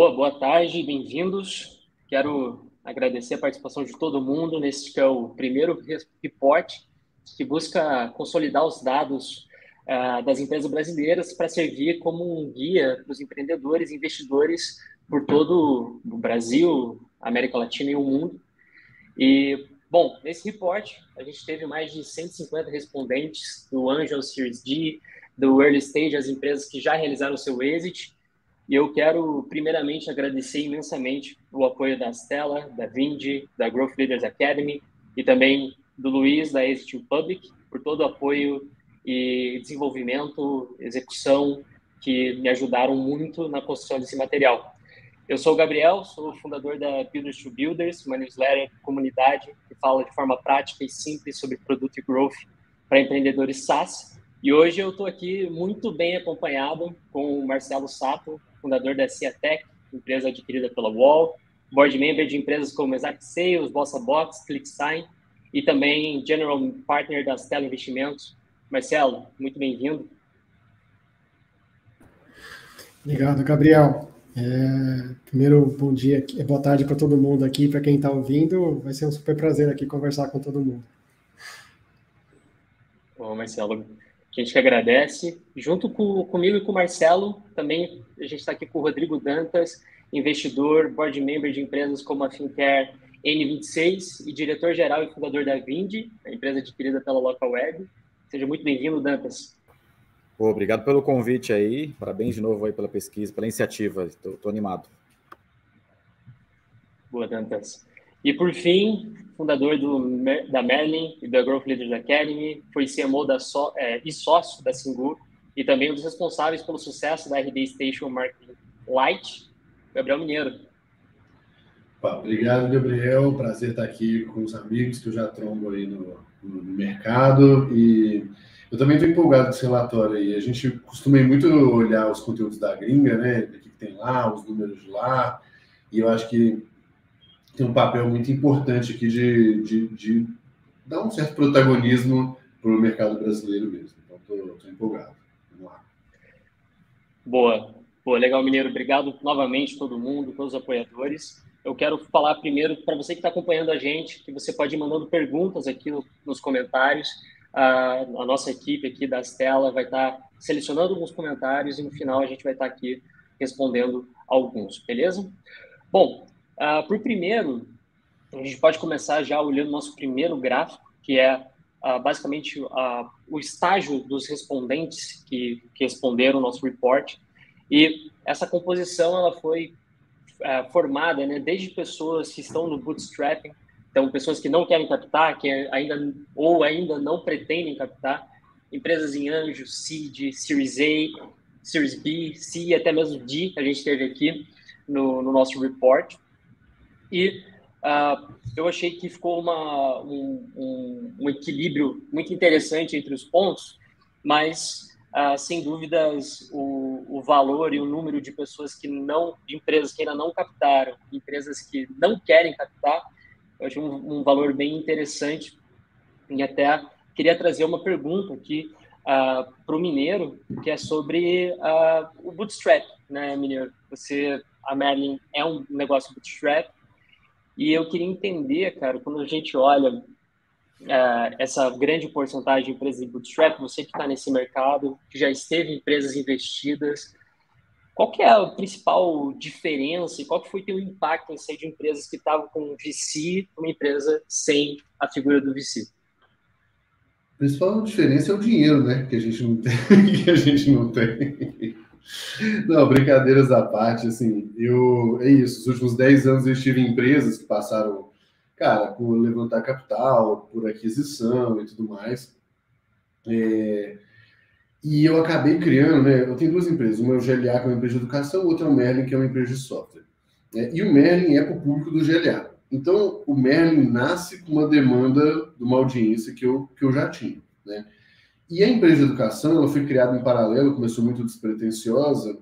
Boa tarde, bem-vindos. Quero agradecer a participação de todo mundo nesse que é o primeiro report que busca consolidar os dados das empresas brasileiras para servir como um guia para os empreendedores e investidores por todo o Brasil, América Latina e o mundo. E, bom, nesse report a gente teve mais de 150 respondentes do Angel Series D, do Early Stage, as empresas que já realizaram o seu exit. E eu quero, primeiramente, agradecer imensamente o apoio da Stella, da Vindi, da Growth Leaders Academy e também do Luiz, da Exit Public, por todo o apoio e desenvolvimento, execução, que me ajudaram muito na construção desse material. Eu sou o Gabriel, sou o fundador da Builders to Builders, uma newsletter de comunidade que fala de forma prática e simples sobre produto e growth para empreendedores SaaS. E hoje eu estou aqui muito bem acompanhado com o Marcelo Sato, fundador da Ciatec, empresa adquirida pela Wall, board member de empresas como Exact Sales, BossaBox, ClickSign e também General Partner da Stella Investimentos. Marcelo, muito bem-vindo. Obrigado, Gabriel. Primeiro, bom dia, boa tarde para todo mundo aqui, para quem está ouvindo, vai ser um super prazer aqui conversar com todo mundo. Bom, Marcelo, a gente que agradece. Junto comigo e com o Marcelo, também a gente está aqui com o Rodrigo Dantas, investidor, board member de empresas como a Fincare N26 e diretor-geral e fundador da Vindi, a empresa adquirida pela Localweb. Seja muito bem-vindo, Dantas. Obrigado pelo convite aí, parabéns de novo aí pela pesquisa, pela iniciativa, estou animado. Boa, Dantas. E por fim, fundador da Merlin e da Growth Leaders Academy, foi CMO e sócio da Singu e também um dos responsáveis pelo sucesso da RD Station Marketing Lite, Gabriel Mineiro. Obrigado, Gabriel. Prazer estar aqui com os amigos que eu já trombo aí no mercado. E eu também estou empolgado com esse relatório aí. A gente costuma muito olhar os conteúdos da gringa, né? O que tem lá, os números de lá. E eu acho que tem um papel muito importante aqui de dar um certo protagonismo para o mercado brasileiro mesmo. Então, estou empolgado. Vamos lá. Boa, legal, Mineiro. Obrigado novamente todo mundo, todos os apoiadores. Eu quero falar primeiro para você que está acompanhando a gente, que você pode ir mandando perguntas aqui nos comentários. A nossa equipe aqui da Stella vai estar selecionando alguns comentários e no final a gente vai estar aqui respondendo alguns, beleza? Bom, por primeiro, a gente pode começar já olhando o nosso primeiro gráfico, que é basicamente o estágio dos respondentes que responderam o nosso report. E essa composição ela foi formada, né, desde pessoas que estão no bootstrapping, então pessoas que não querem captar, que ainda não pretendem captar, empresas em anjo, seed, Series A, Series B, C e até mesmo D, a gente teve aqui no nosso report. E eu achei que ficou um equilíbrio muito interessante entre os pontos, mas sem dúvidas o valor e o número de pessoas de empresas que ainda não captaram, empresas que não querem captar, eu achei um valor bem interessante. E até queria trazer uma pergunta aqui para o Mineiro, que é sobre o bootstrap, né, Mineiro? A Merlin é um negócio bootstrap, e eu queria entender, cara, quando a gente olha essa grande porcentagem de empresas em bootstrap, você que está nesse mercado, que já esteve em empresas investidas, qual que é a principal diferença e qual que foi teu impacto em ser de empresas que estavam com VC para uma empresa sem a figura do VC? A principal diferença é o dinheiro, né? Que a gente não tem. Que a gente não tem. Não, brincadeiras à parte, assim, é isso, os últimos 10 anos eu estive em empresas que passaram, cara, por levantar capital, por aquisição e tudo mais. E eu acabei criando, né? Eu tenho duas empresas, uma é o GLA, que é uma empresa de educação, outra é o Merlin, que é uma empresa de software. E o Merlin é para o público do GLA. Então, o Merlin nasce com uma demanda de uma audiência que eu já tinha, né? E a empresa de educação, ela foi criada em paralelo, começou muito despretensiosa,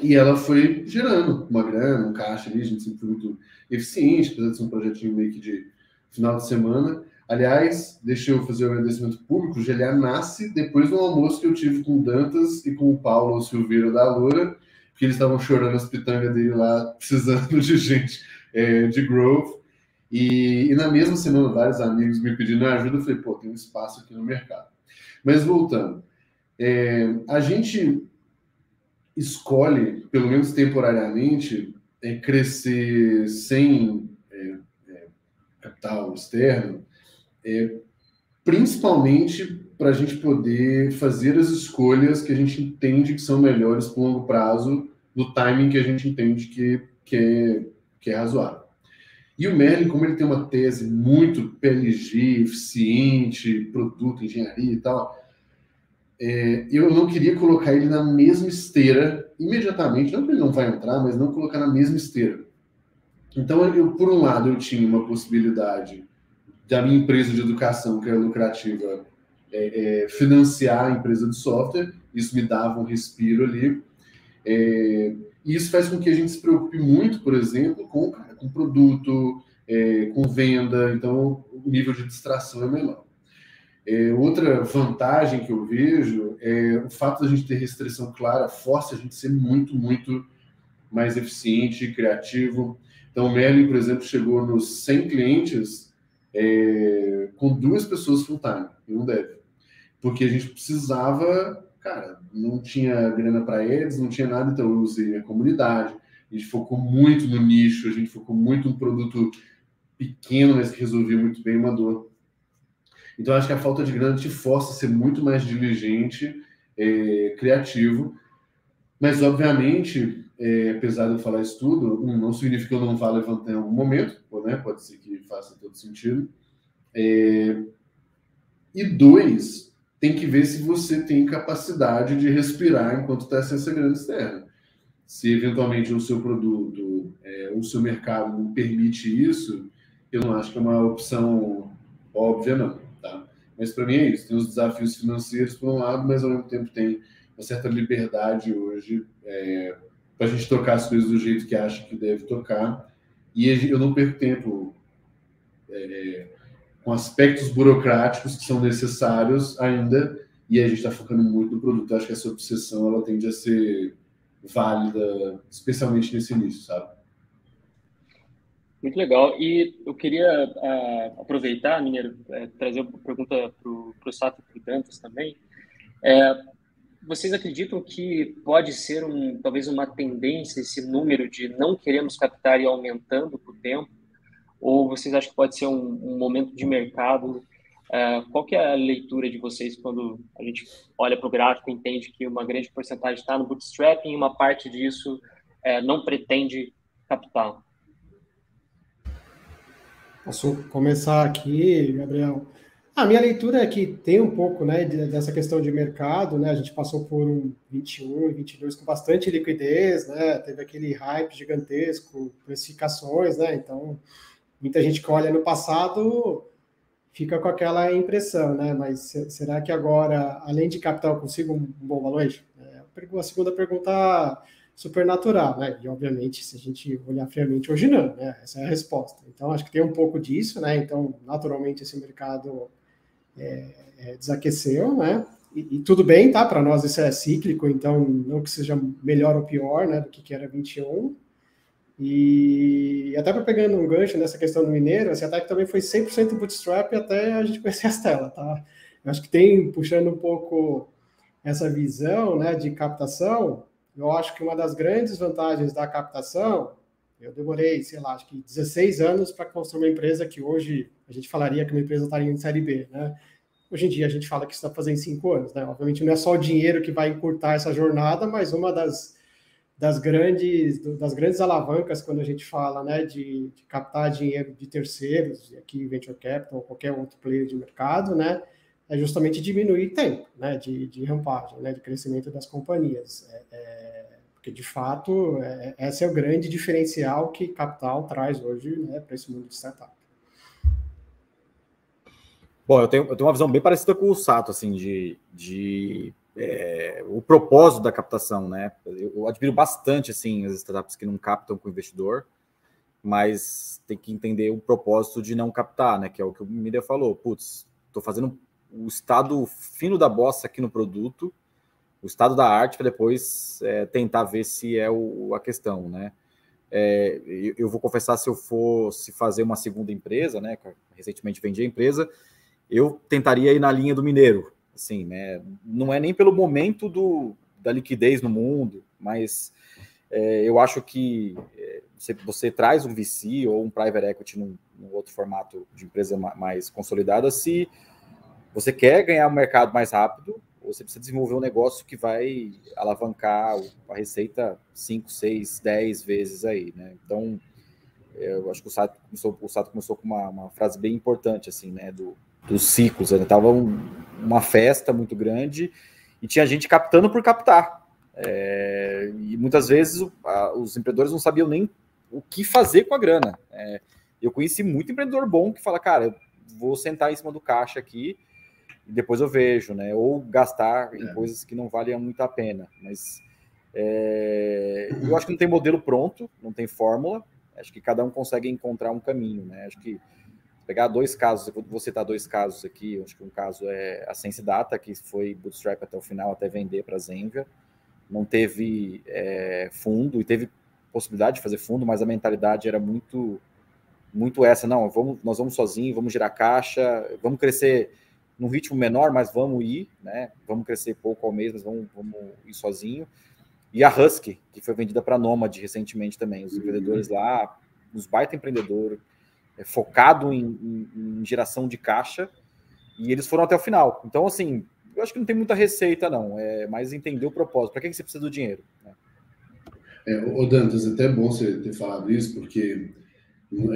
e ela foi gerando uma grana, um caixa ali, a gente sempre foi muito eficiente, apesar de ser um projetinho meio que de final de semana. Aliás, deixa eu fazer um agradecimento público, o GLA nasce depois do almoço que eu tive com o Dantas e com o Paulo Silveira da Loura, porque eles estavam chorando as pitangas dele lá, precisando de gente de growth. E na mesma semana, vários amigos me pedindo ajuda, eu falei, pô, tem um espaço aqui no mercado. Mas voltando, a gente escolhe, pelo menos temporariamente, crescer sem capital externo, principalmente para a gente poder fazer as escolhas que a gente entende que são melhores para o longo prazo, no timing que a gente entende que é razoável. E o Merlin, como ele tem uma tese muito PLG, eficiente, produto, engenharia e tal, eu não queria colocar ele na mesma esteira imediatamente, não que ele não vai entrar, mas não colocar na mesma esteira. Então, por um lado, eu tinha uma possibilidade da minha empresa de educação, que era lucrativa, financiar a empresa de software, isso me dava um respiro ali, e isso faz com que a gente se preocupe muito, por exemplo, com produto, com venda, então o nível de distração é menor. Outra vantagem que eu vejo é o fato de a gente ter restrição clara, força a gente ser muito, muito mais eficiente e criativo. Então, o Merlin, por exemplo, chegou nos 100 clientes com 2 pessoas full-time, e um dev. Porque a gente precisava, cara, não tinha grana para eles, não tinha nada, então eu usei a comunidade, a gente focou muito no nicho, a gente focou muito no produto pequeno, mas que resolvia muito bem uma dor. Então, acho que a falta de grana te força a ser muito mais diligente, criativo, mas, obviamente, apesar de eu falar isso tudo, não significa que eu não vá levantar em algum momento, né? Pode ser que faça todo sentido. E 2, tem que ver se você tem capacidade de respirar enquanto está sem essa grana externa. Se, eventualmente, o seu produto, o seu mercado não permite isso, eu não acho que é uma opção óbvia, não. Tá? Mas, para mim, é isso. Tem os desafios financeiros, por um lado, mas, ao mesmo tempo, tem uma certa liberdade hoje para a gente tocar as coisas do jeito que acha que deve tocar. E eu não perco tempo com aspectos burocráticos que são necessários ainda, e a gente está focando muito no produto. Eu acho que essa obsessão ela tende a ser válida, especialmente nesse início, sabe? Muito legal. E eu queria aproveitar, Mineiro, trazer uma pergunta para o Sato e para o Dantas também. Vocês acreditam que pode ser talvez uma tendência esse número de não queremos captar e aumentando com o tempo? Ou vocês acham que pode ser um momento de mercado? Qual que é a leitura de vocês quando a gente olha para o gráfico e entende que uma grande porcentagem está no bootstrapping e uma parte disso não pretende captar? Posso começar aqui, Gabriel? A minha leitura é que tem um pouco, né, dessa questão de mercado, né? A gente passou por um 21, 22 com bastante liquidez, né? Teve aquele hype gigantesco, precificações, né? Então, muita gente que olha no passado fica com aquela impressão, né? Mas será que agora, além de capital, eu consigo um bom valuation? A segunda pergunta super natural, né? E, obviamente, se a gente olhar friamente, hoje não, né? Essa é a resposta. Então, acho que tem um pouco disso, né? Então, naturalmente, esse mercado desaqueceu, né? E tudo bem, tá? Para nós isso é cíclico, então não que seja melhor ou pior, né? Do que era 21. E até para pegando um gancho nessa questão do mineiro, esse ataque também foi 100% bootstrap até a gente conhecer a Stella, tá? Eu acho que tem, puxando um pouco essa visão, né, de captação, eu acho que uma das grandes vantagens da captação, eu demorei, sei lá, acho que 16 anos para construir uma empresa que hoje a gente falaria que uma empresa estaria em série B, né? Hoje em dia a gente fala que está fazendo 5 anos, né? Obviamente não é só o dinheiro que vai encurtar essa jornada, mas uma das grandes alavancas quando a gente fala, né, de captar dinheiro de terceiros, aqui Venture Capital ou qualquer outro player de mercado, né, é justamente diminuir tempo, né, de rampagem, né, de crescimento das companhias. Porque, de fato, esse é o grande diferencial que capital traz hoje, né, para esse mundo de startup. Bom, eu tenho uma visão bem parecida com o Sato, assim, o propósito da captação, né? Eu admiro bastante, assim, as startups que não captam com o investidor, mas tem que entender o propósito de não captar, né? Que é o que o Miriam falou. Putz, estou fazendo o estado fino da bossa aqui no produto o estado da arte para depois tentar ver se é a questão, né? Eu vou confessar, se eu fosse fazer uma segunda empresa, né? Recentemente vendi a empresa, eu tentaria ir na linha do mineiro, assim, né? Não é nem pelo momento da liquidez no mundo, mas eu acho que você traz um VC ou um private equity num outro formato de empresa mais consolidada, se você quer ganhar o mercado mais rápido, ou você precisa desenvolver um negócio que vai alavancar a receita 5, 6, 10 vezes aí, né? Então, eu acho que o Sato começou com uma frase bem importante, assim, né? Dos ciclos, né? Tava uma festa muito grande e tinha gente captando por captar. E muitas vezes os empreendedores não sabiam nem o que fazer com a grana. Eu conheci muito empreendedor bom que fala, cara, eu vou sentar em cima do caixa aqui e depois eu vejo, né? Ou gastar em coisas que não valem muito a pena. Mas eu acho que não tem modelo pronto, não tem fórmula. Acho que cada um consegue encontrar um caminho, né? Acho que pegar 2 casos, eu vou citar 2 casos aqui. Acho que um caso é a Sense Data, que foi bootstrap até o final, até vender para a Zenvia. Não teve fundo, e teve possibilidade de fazer fundo, mas a mentalidade era muito essa, não, nós vamos sozinhos, vamos girar caixa, vamos crescer num ritmo menor, mas vamos ir, né? Vamos crescer pouco ao mês, mas vamos ir sozinho. E a Husky, que foi vendida para a Nomad recentemente também, os empreendedores lá, os baita empreendedor, focado em geração de caixa, e eles foram até o final. Então, assim, eu acho que não tem muita receita, não. É mais entender o propósito. Para que você precisa do dinheiro? Né? Ô Dantas, até bom você ter falado isso, porque não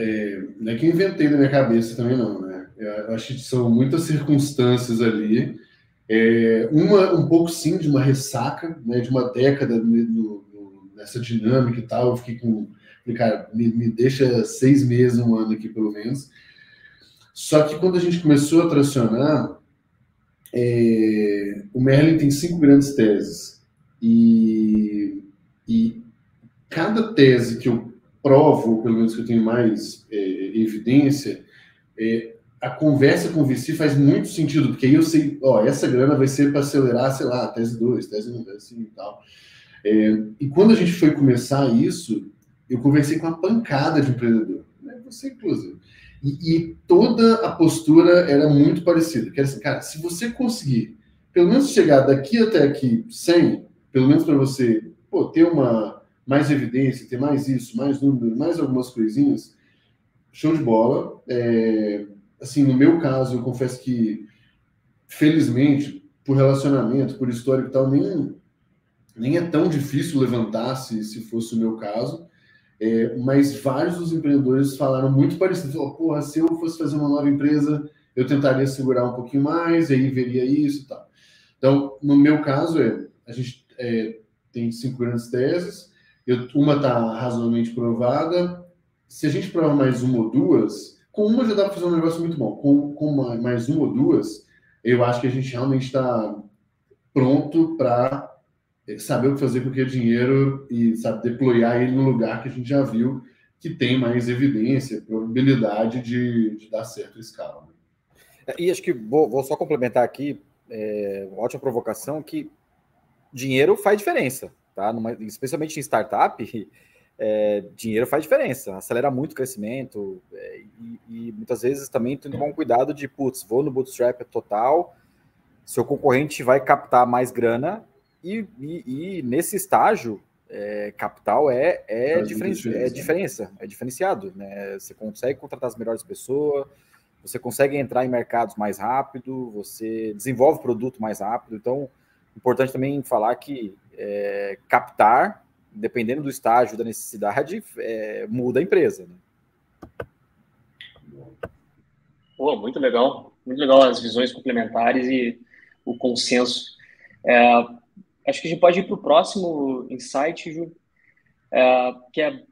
é que eu inventei na minha cabeça também, não, né? Eu acho que são muitas circunstâncias ali. Um pouco, sim, de uma ressaca, né, de uma década nessa dinâmica e tal. Eu fiquei cara, me deixa 6 meses, 1 ano aqui, pelo menos. Só que quando a gente começou a tracionar, o Merlin tem 5 grandes teses. E cada tese que eu provo, ou pelo menos que eu tenho mais evidência, a conversa com o VC faz muito sentido, porque aí eu sei, essa grana vai ser para acelerar, sei lá, tese 2, tese 1, tese 5 e tal. E quando a gente foi começar isso, eu conversei com uma pancada de empreendedor, né? Você, inclusive. E toda a postura era muito parecida. Que era assim, cara, se você conseguir, pelo menos chegar daqui até aqui 100, pelo menos para você ter mais evidência, ter mais isso, mais número, mais algumas coisinhas, show de bola. Assim, no meu caso, eu confesso que, felizmente, por relacionamento, por histórico e tal, nem é tão difícil levantar se fosse o meu caso. Mas vários dos empreendedores falaram muito parecido. Falaram, porra, se eu fosse fazer uma nova empresa, eu tentaria segurar um pouquinho mais, e aí veria isso e tal. Então, no meu caso, a gente tem 5 grandes teses, uma está razoavelmente provada. Se a gente provar mais 1 ou 2, com uma já dá para fazer um negócio muito bom. Com mais 1 ou 2, eu acho que a gente realmente está pronto para saber o que fazer com aquele dinheiro e, sabe, deployar ele no lugar que a gente já viu que tem mais evidência, probabilidade de dar certo a escala. E acho que vou só complementar aqui, uma ótima provocação, que dinheiro faz diferença, tá? Especialmente em startup, dinheiro faz diferença, acelera muito o crescimento, e muitas vezes também tem que tomar um cuidado de, vou no bootstrap total, seu concorrente vai captar mais grana, e nesse estágio, capital é diferenciado, né? Você consegue contratar as melhores pessoas, você consegue entrar em mercados mais rápido, você desenvolve produto mais rápido. Então, importante também falar que captar, dependendo do estágio, da necessidade, muda a empresa. Né? Pô, muito legal as visões complementares e o consenso. Acho que a gente pode ir para o próximo insight, Ju, que é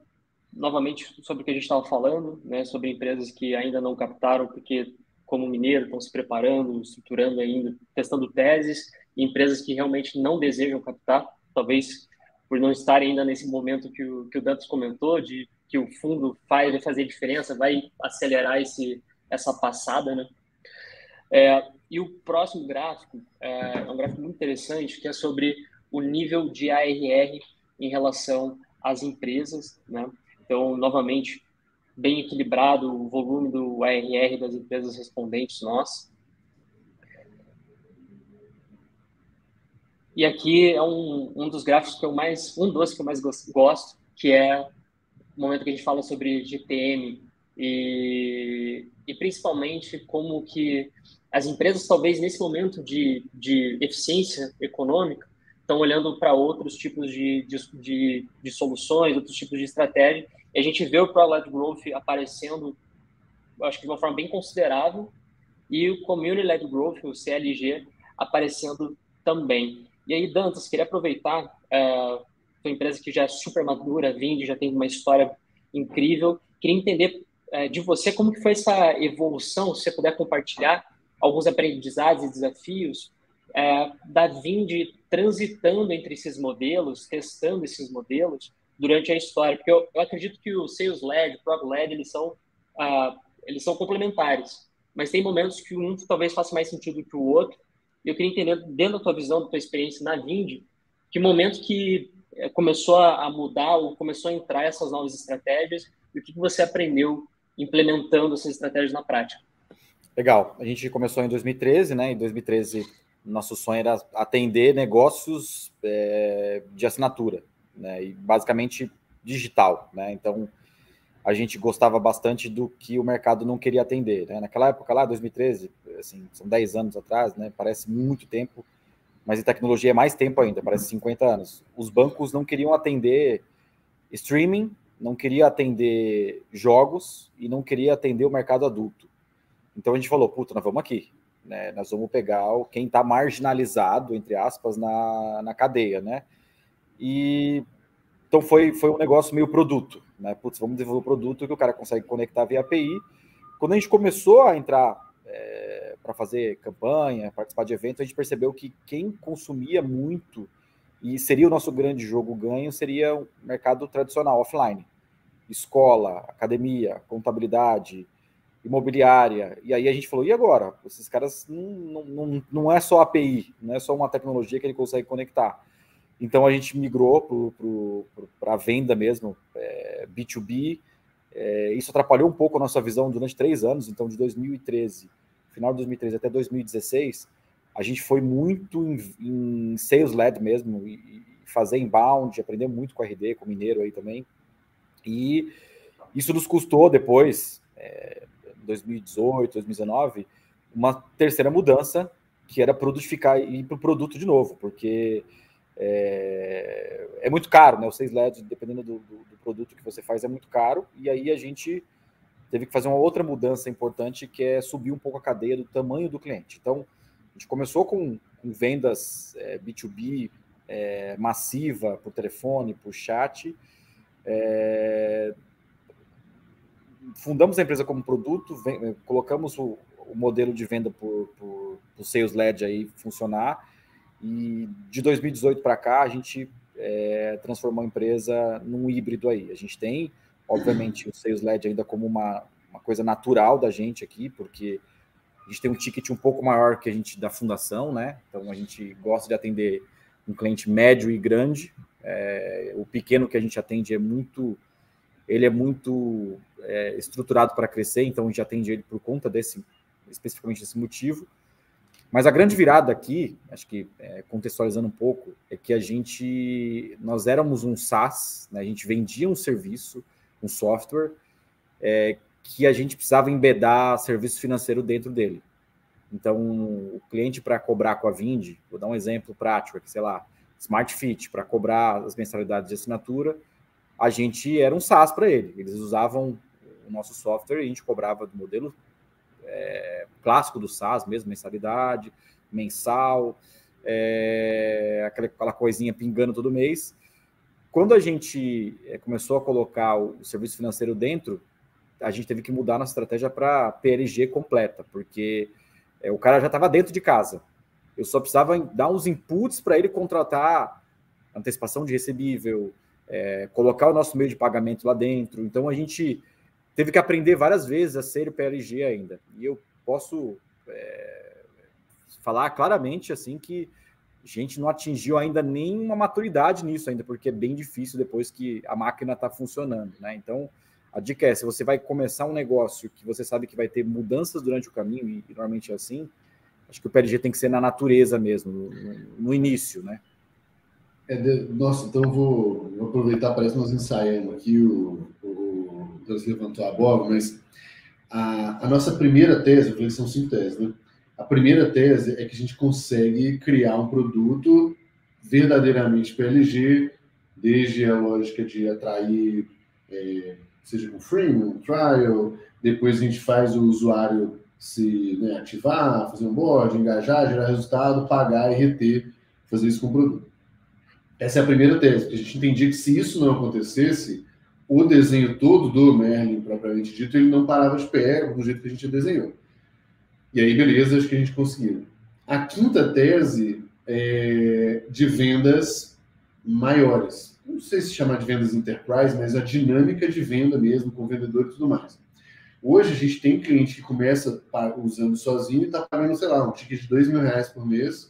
novamente sobre o que a gente estava falando, né, sobre empresas que ainda não captaram, porque, como mineiro, estão se preparando, estruturando ainda, testando teses, e empresas que realmente não desejam captar, talvez por não estarem ainda nesse momento que o Dantas comentou, de que o fundo vai fazer diferença, vai acelerar essa passada, né? E o próximo gráfico é um gráfico muito interessante, que é sobre o nível de ARR em relação às empresas, né? Então, novamente, bem equilibrado o volume do ARR das empresas respondentes nós. E aqui é um dos gráficos que eu mais gosto, que é o momento que a gente fala sobre GTM e principalmente como que as empresas, talvez nesse momento de eficiência econômica, estão olhando para outros tipos de soluções, outros tipos de estratégia. E a gente vê o Product Growth aparecendo, acho que de uma forma bem considerável, e o Community Led Growth, o CLG, aparecendo também. E aí, Dantas, queria aproveitar sua empresa que já é super madura, Vindi, já tem uma história incrível. Queria entender de você como que foi essa evolução, se você puder compartilhar alguns aprendizados e desafios da Vindi transitando entre esses modelos, testando esses modelos durante a história. Porque eu acredito que o Sales Led, o Product Led, eles são complementares, mas tem momentos que um talvez faça mais sentido que o outro. E eu queria entender, dentro da tua visão, da tua experiência na Vindi, que momento que começou a mudar ou começou a entrar essas novas estratégias e o que você aprendeu implementando essas estratégias na prática? Legal. A gente começou em 2013, né? Em 2013, nosso sonho era atender negócios de assinatura, né? E basicamente digital, né? Então, a gente gostava bastante do que o mercado não queria atender, né? Naquela época lá, 2013, assim, são 10 anos atrás, né? Parece muito tempo, mas em tecnologia é mais tempo ainda, parece 50 anos. Os bancos não queriam atender streaming, não queriam atender jogos e não queriam atender o mercado adulto. Então a gente falou, puta, nós vamos aqui, né? Nós vamos pegar quem está marginalizado, entre aspas, na cadeia, né? E então foi um negócio meio produto, né? Putz, vamos desenvolver um produto que o cara consegue conectar via API. Quando a gente começou a entrar para fazer campanha, participar de eventos, a gente percebeu que quem consumia muito e seria o nosso grande jogo ganho seria o mercado tradicional, offline. Escola, academia, contabilidade, imobiliária. E aí a gente falou, e agora? Esses caras não é só API, não é só uma tecnologia que ele consegue conectar. Então a gente migrou para a venda mesmo, B2B. Isso atrapalhou um pouco a nossa visão durante 3 anos. Então, de 2013, final de 2013 até 2016, a gente foi muito em sales-led mesmo, e fazer inbound, aprender muito com a RD, com o Mineiro aí também. E isso nos custou depois, 2018, 2019, uma terceira mudança, que era produtificar e ir para o produto de novo, porque é muito caro, né? O Sales Led, dependendo do produto que você faz, é muito caro. E aí a gente teve que fazer uma outra mudança importante, que é subir um pouco a cadeia do tamanho do cliente. Então, a gente começou com vendas B2B massiva por telefone, por chat. Fundamos a empresa como produto, colocamos o modelo de venda por Sales Led aí funcionar. E de 2018 para cá, a gente transformou a empresa num híbrido aí. A gente tem, obviamente, o Sales Led ainda como uma coisa natural da gente aqui, porque a gente tem um ticket um pouco maior que a gente da fundação, né? Então, a gente gosta de atender um cliente médio e grande. O pequeno que a gente atende é muito estruturado para crescer, então a gente atende ele por conta especificamente desse motivo. Mas a grande virada aqui, acho que contextualizando um pouco, é que nós éramos um SaaS, né? A gente vendia um serviço, um software, que a gente precisava embedar serviço financeiro dentro dele. Então, o cliente, para cobrar com a Vindi, vou dar um exemplo prático aqui, sei lá, Smart Fit, para cobrar as mensalidades de assinatura, a gente era um SaaS para ele. Eles usavam o nosso software e a gente cobrava do modelo clássico do SaaS mesmo, mensalidade, mensal, aquela coisinha pingando todo mês. Quando a gente começou a colocar o serviço financeiro dentro, a gente teve que mudar nossa estratégia para PLG completa, porque o cara já estava dentro de casa. Eu só precisava dar uns inputs para ele contratar antecipação de recebível, colocar o nosso meio de pagamento lá dentro. Então, a gente teve que aprender várias vezes a ser PLG ainda. E eu posso falar claramente assim que a gente não atingiu ainda nenhuma maturidade nisso ainda, porque é bem difícil depois que a máquina está funcionando, né? Então, a dica é, se você vai começar um negócio que você sabe que vai ter mudanças durante o caminho, e normalmente é assim, acho que o PLG tem que ser na natureza mesmo, no início, né? Nossa, então eu vou aproveitar, parece que nós ensaiamos aqui, o Deus levantou a bola, mas a nossa primeira tese, eu falei que são 5 teses, né? A primeira tese é que a gente consegue criar um produto verdadeiramente PLG, desde a lógica de atrair, seja com freemium, trial, depois a gente faz o usuário se ativar, fazer um board, engajar, gerar resultado, pagar e reter, fazer isso com o produto. Essa é a primeira tese, porque a gente entendia que se isso não acontecesse, o desenho todo do Merlin, propriamente dito, ele não parava de pé do jeito que a gente desenhou. E aí, beleza, acho que a gente conseguiu. A quinta tese é de vendas maiores. Não sei se chamar de vendas enterprise, mas a dinâmica de venda mesmo, com o vendedor e tudo mais. Hoje, a gente tem cliente que começa usando sozinho e está pagando, sei lá, um ticket de R$2.000 por mês,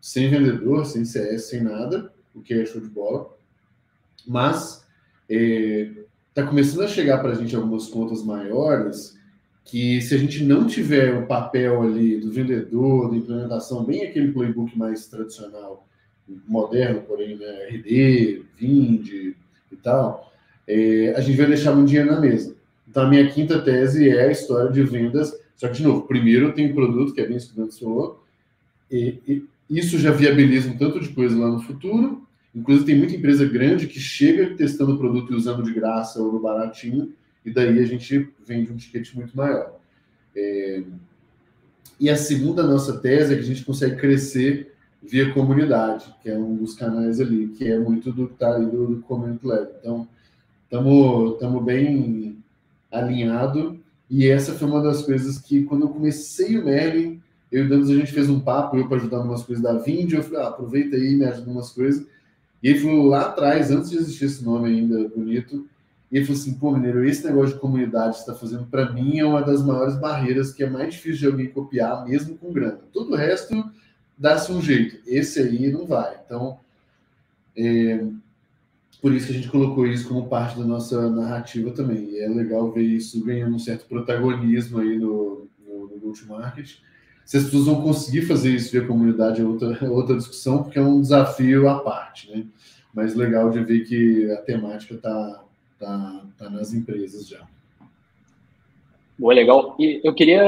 sem vendedor, sem CS, sem nada, o que é show de bola. Mas está começando a chegar para a gente algumas contas maiores que, se a gente não tiver o papel ali do vendedor, da implementação, bem aquele playbook mais tradicional, moderno, porém, né, RD, Vind e tal, a gente vai deixar muito dinheiro na mesa. Então, a minha quinta tese é a história de vendas. Só que, de novo, primeiro eu tenho produto, que é bem isso que o Dantas falou, e isso já viabiliza um tanto de coisa lá no futuro. Inclusive, tem muita empresa grande que chega testando o produto e usando de graça ou no baratinho, e daí a gente vende um ticket muito maior. E a segunda nossa tese é que a gente consegue crescer via comunidade, que é um dos canais ali, que é muito do que está ali do Community Lab. Então, estamos bem alinhado, e essa foi uma das coisas que, quando eu comecei o Merlin, eu e o Dantas, a gente fez um papo, eu para ajudar em umas coisas da Vind, eu falei, aproveita aí, me ajuda em umas coisas. E ele falou lá atrás, antes de existir esse nome ainda bonito, e ele falou assim, pô, Mineiro, esse negócio de comunidade que você está fazendo, para mim, é uma das maiores barreiras, que é mais difícil de alguém copiar, mesmo com grana. Todo o resto dá-se um jeito. Esse aí não vai. Então, por isso que a gente colocou isso como parte da nossa narrativa também. E é legal ver isso ganhando um certo protagonismo aí no go-to-market. Se as pessoas vão conseguir fazer isso via comunidade é outra discussão, porque é um desafio à parte, né? Mas legal de ver que a temática tá nas empresas já. Boa, legal. E eu queria...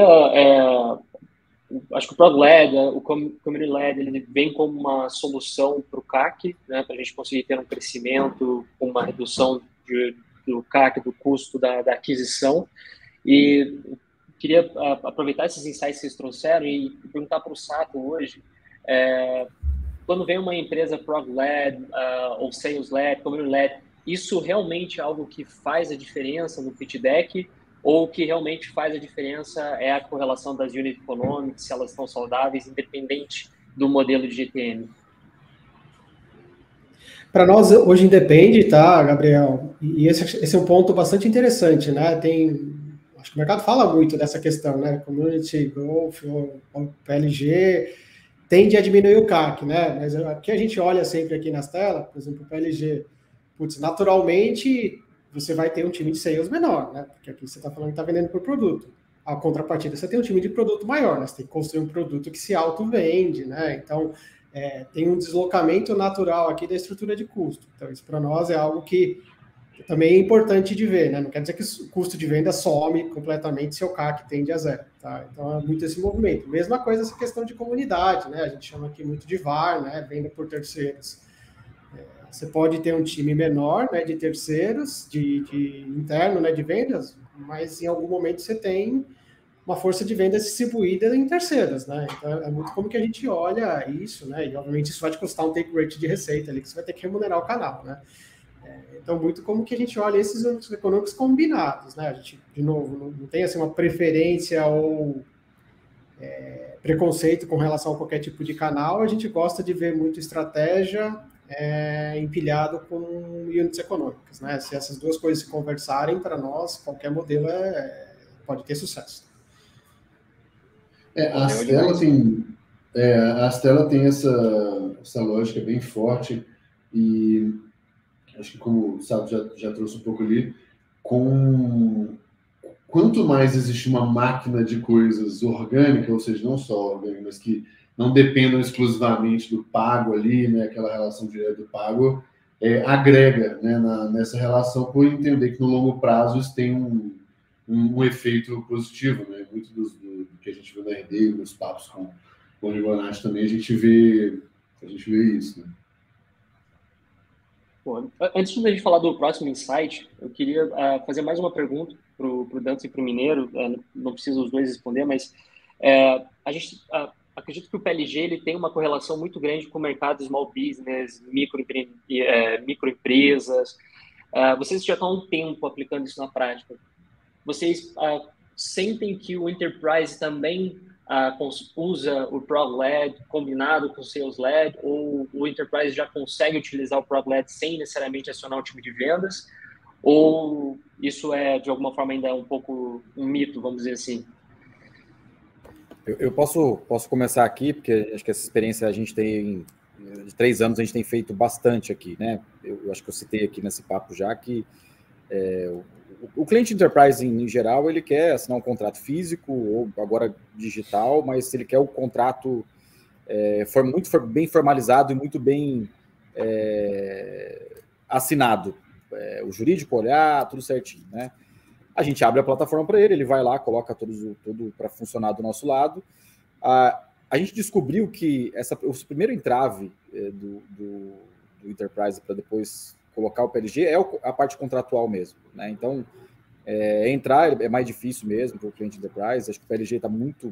acho que o Prog-led, o Community-led, ele vem como uma solução para o CAC, né, para a gente conseguir ter um crescimento com uma redução do CAC, do custo da aquisição. E queria aproveitar esses insights que vocês trouxeram e perguntar para o Sato hoje, quando vem uma empresa Prog-led, ou Sales-led, Community-led, isso realmente é algo que faz a diferença no pitch deck, ou o que realmente faz a diferença é a correlação das unit economics, se elas estão saudáveis, independente do modelo de GTM? Para nós, hoje independe, tá, Gabriel? E esse é um ponto bastante interessante, né? Acho que o mercado fala muito dessa questão, né? Community, Growth, ou PLG, tende a diminuir o CAC, né? Mas aqui a gente olha sempre aqui nas telas, por exemplo, o PLG, naturalmente você vai ter um time de sales menor, né? Porque aqui você está falando que está vendendo por produto. A contrapartida, você tem um time de produto maior, né? Você tem que construir um produto que se auto-vende, né? Então, tem um deslocamento natural aqui da estrutura de custo. Então, isso para nós é algo que também é importante de ver, né? Não quer dizer que o custo de venda some completamente se o CAC tende a zero, tá? Então, é muito esse movimento. Mesma coisa essa questão de comunidade, né? A gente chama aqui muito de VAR, né? Venda por terceiros. Você pode ter um time menor, né, de terceiros, de interno, né, de vendas, mas em algum momento você tem uma força de vendas distribuída em terceiros, né? Então é muito como que a gente olha isso, né? E obviamente isso vai te custar um take rate de receita ali que você vai ter que remunerar o canal, né? Então muito como que a gente olha esses units econômicos combinados, né? A gente, de novo, não tem assim uma preferência ou preconceito com relação a qualquer tipo de canal. A gente gosta de ver muito estratégia empilhado com units econômicas, né? Se essas duas coisas se conversarem, para nós, qualquer modelo pode ter sucesso. A Stella tem A Stella tem essa lógica bem forte e acho que, como o Sábio já trouxe um pouco ali, quanto mais existe uma máquina de coisas orgânica, ou seja, não só orgânica, mas que não dependam exclusivamente do pago ali, né, aquela relação direta do pago, agrega, né, nessa relação, por entender que no longo prazo isso tem um efeito positivo, né? Muito do que a gente vê na RD, nos papos com o Ribonati também, a gente vê isso, né? Bom, antes de a gente falar do próximo insight, eu queria fazer mais uma pergunta para o Dantas e para o Mineiro. Não precisa os dois responder, mas a gente acredito que o PLG ele tem uma correlação muito grande com o mercado small business, microempresas. Vocês já estão há um tempo aplicando isso na prática. Vocês sentem que o enterprise também usa o Prog-led combinado com o Sales-led, ou o enterprise já consegue utilizar o Prog-led sem necessariamente acionar o time de vendas, ou isso de alguma forma ainda um pouco um mito, vamos dizer assim? Eu posso começar aqui, porque acho que essa experiência a gente tem, de 3 anos, a gente tem feito bastante aqui, né? Eu acho que eu citei aqui nesse papo já que o cliente enterprise, em geral, ele quer assinar um contrato físico ou agora digital, mas ele quer o contrato muito bem formalizado e muito bem assinado. O jurídico olhar, tudo certinho, né? A gente abre a plataforma para ele vai lá, coloca tudo para funcionar do nosso lado. A gente descobriu que o primeiro entrave do enterprise para depois colocar o PLG é a parte contratual mesmo, né? Então, entrar é mais difícil mesmo para o cliente enterprise. Acho que o PLG está muito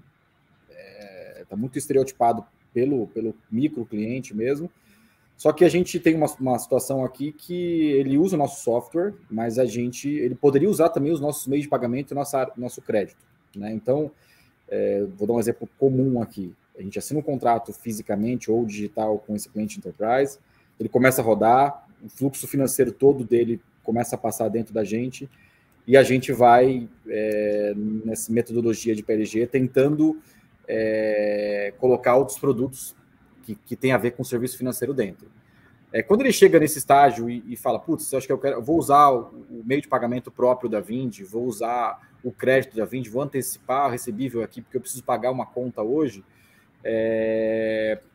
estereotipado pelo micro cliente mesmo. Só que a gente tem uma situação aqui que ele usa o nosso software, mas ele poderia usar também os nossos meios de pagamento e nosso crédito, né? Então, vou dar um exemplo comum aqui. A gente assina um contrato fisicamente ou digital com esse cliente enterprise, ele começa a rodar, o fluxo financeiro todo dele começa a passar dentro da gente, e a gente vai, nessa metodologia de PLG, tentando colocar outros produtos que tem a ver com o serviço financeiro dentro. Quando ele chega nesse estágio e fala, putz, eu acho que eu vou usar o meio de pagamento próprio da Vind, vou usar o crédito da Vind, vou antecipar o recebível aqui, porque eu preciso pagar uma conta hoje,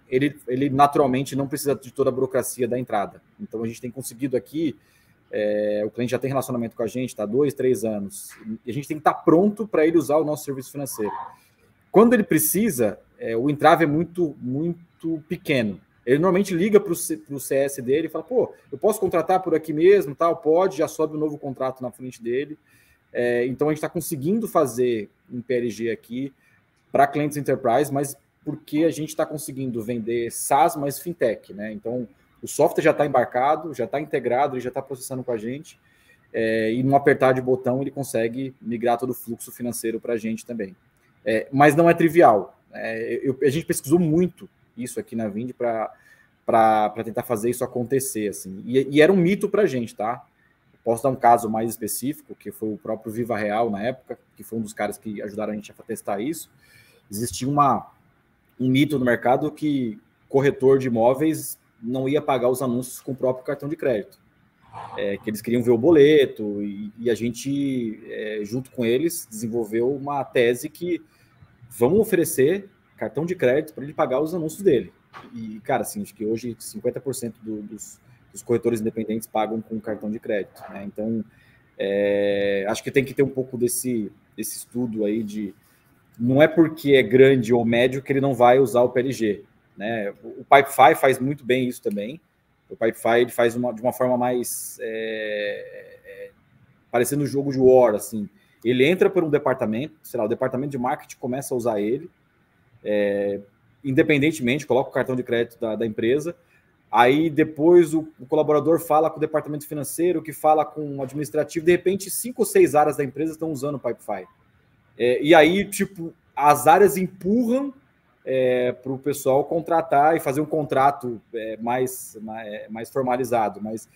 ele naturalmente não precisa de toda a burocracia da entrada. Então, a gente tem conseguido aqui, o cliente já tem relacionamento com a gente, está há 2, 3 anos, e a gente tem que estar pronto para ele usar o nosso serviço financeiro. Quando ele precisa, o entrave é muito, muito pequeno. Ele normalmente liga para o CS dele e fala, pô, eu posso contratar por aqui mesmo, tal? Pode, já sobe um novo contrato na frente dele. Então, a gente está conseguindo fazer um PLG aqui para clientes enterprise, mas porque a gente está conseguindo vender SaaS, mas fintech, né? Então, o software já está embarcado, já está integrado, ele já está processando com a gente, e num apertar de botão ele consegue migrar todo o fluxo financeiro para a gente também. Mas não é trivial. A gente pesquisou muito isso aqui na Vind para tentar fazer isso acontecer, assim. E era um mito para a gente, tá? Posso dar um caso mais específico, que foi o próprio Viva Real na época, que foi um dos caras que ajudaram a gente a testar isso. Existia um mito no mercado que corretor de imóveis não ia pagar os anúncios com o próprio cartão de crédito. Que eles queriam ver o boleto, e a gente, junto com eles, desenvolveu uma tese que vamos oferecer cartão de crédito para ele pagar os anúncios dele. E, cara, assim, acho que hoje 50% dos corretores independentes pagam com cartão de crédito, né? Então, acho que tem que ter um pouco desse estudo aí de... Não é porque é grande ou médio que ele não vai usar o PLG, né? O Pipefy faz muito bem isso também. O Pipefy ele faz de uma forma mais parecendo um jogo de war, assim. Ele entra por um departamento, sei lá, o departamento de marketing começa a usar ele, independentemente, coloca o cartão de crédito da empresa, aí depois o colaborador fala com o departamento financeiro, que fala com o administrativo, de repente 5 ou 6 áreas da empresa estão usando o Pipefy. E aí, tipo, as áreas empurram para o pessoal contratar e fazer um contrato mais formalizado, mas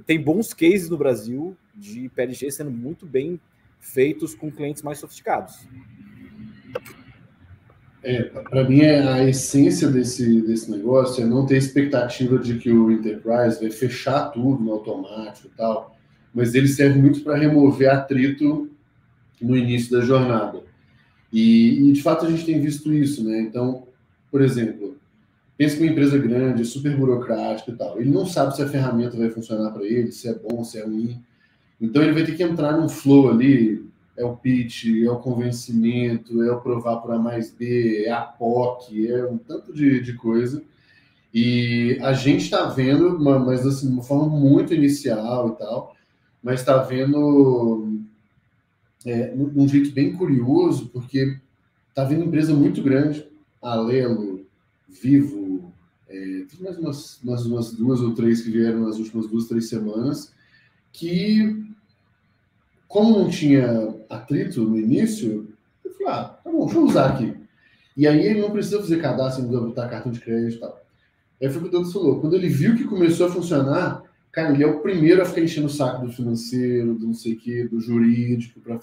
tem bons cases no Brasil de PLG sendo muito bem feitos com clientes mais sofisticados. Para mim, a essência desse negócio é não ter expectativa de que o Enterprise vai fechar tudo no automático e tal, mas ele serve muito para remover atrito no início da jornada. E, de fato, a gente tem visto isso, né? Então, por exemplo, pensa que uma empresa grande, super burocrática e tal, ele não sabe se a ferramenta vai funcionar para ele, se é bom, se é ruim. Então, ele vai ter que entrar num flow ali, é o pitch, é o convencimento, é o provar por A mais B, é a POC, é um tanto de coisa. E a gente está vendo, mas assim, de uma forma muito inicial e tal, mas está vendo de um jeito bem curioso, porque está vindo empresa muito grande, Alelo, Vivo, tem mais umas 2 ou 3 que vieram nas últimas 2, 3 semanas, que, como não tinha atrito no início, eu falei, tá bom, deixa eu usar aqui. E aí ele não precisa fazer cadastro, não precisa botar cartão de crédito e tal. Aí foi o que o Douglas falou, quando ele viu que começou a funcionar, cara, ele é o primeiro a ficar enchendo o saco do financeiro, do não sei o quê, do jurídico, para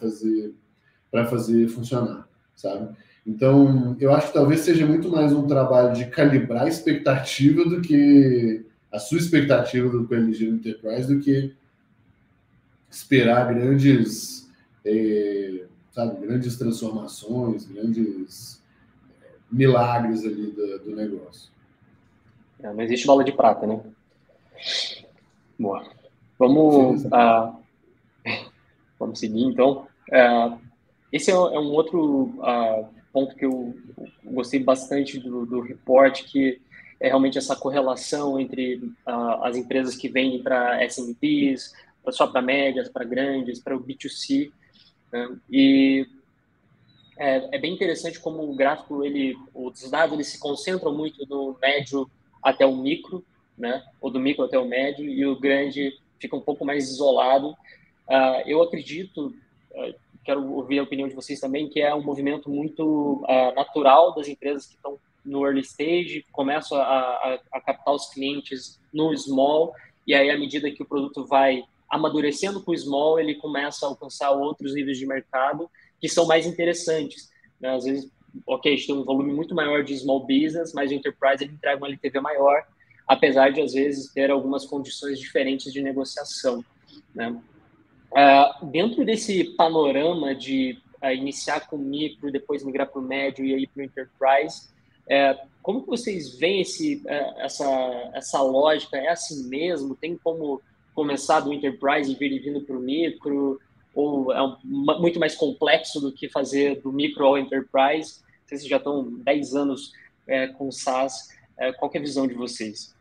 fazer funcionar, sabe? Então, eu acho que talvez seja muito mais um trabalho de calibrar a expectativa do que a sua expectativa do PLG no Enterprise, do que esperar grandes transformações, grandes milagres ali do negócio. Não existe bola de prata, né? Boa. Vamos seguir, então. Esse é um outro ponto que eu gostei bastante do report, que é realmente essa correlação entre as empresas que vendem para SMBs, só para médias, para grandes, para o B2C. Né? E é bem interessante como o gráfico, os dados eles se concentram muito do médio até o micro, né? Ou do micro até o médio, e o grande fica um pouco mais isolado. Eu acredito, quero ouvir a opinião de vocês também, que é um movimento muito natural das empresas que estão no early stage, começam a captar os clientes no small, e aí, à medida que o produto vai amadurecendo com o small, ele começa a alcançar outros níveis de mercado que são mais interessantes. Né? Às vezes, a gente tem um volume muito maior de small business, mas o enterprise ele entrega uma LTV maior, apesar de, às vezes, ter algumas condições diferentes de negociação. Né? Dentro desse panorama de iniciar com o micro, depois migrar para o médio e aí para o enterprise, como que vocês veem essa lógica? É assim mesmo? Tem como começar do enterprise e vir vindo para o micro? Ou é muito mais complexo do que fazer do micro ao enterprise? Vocês já estão 10 anos com o SaaS. Qual que é a visão de vocês?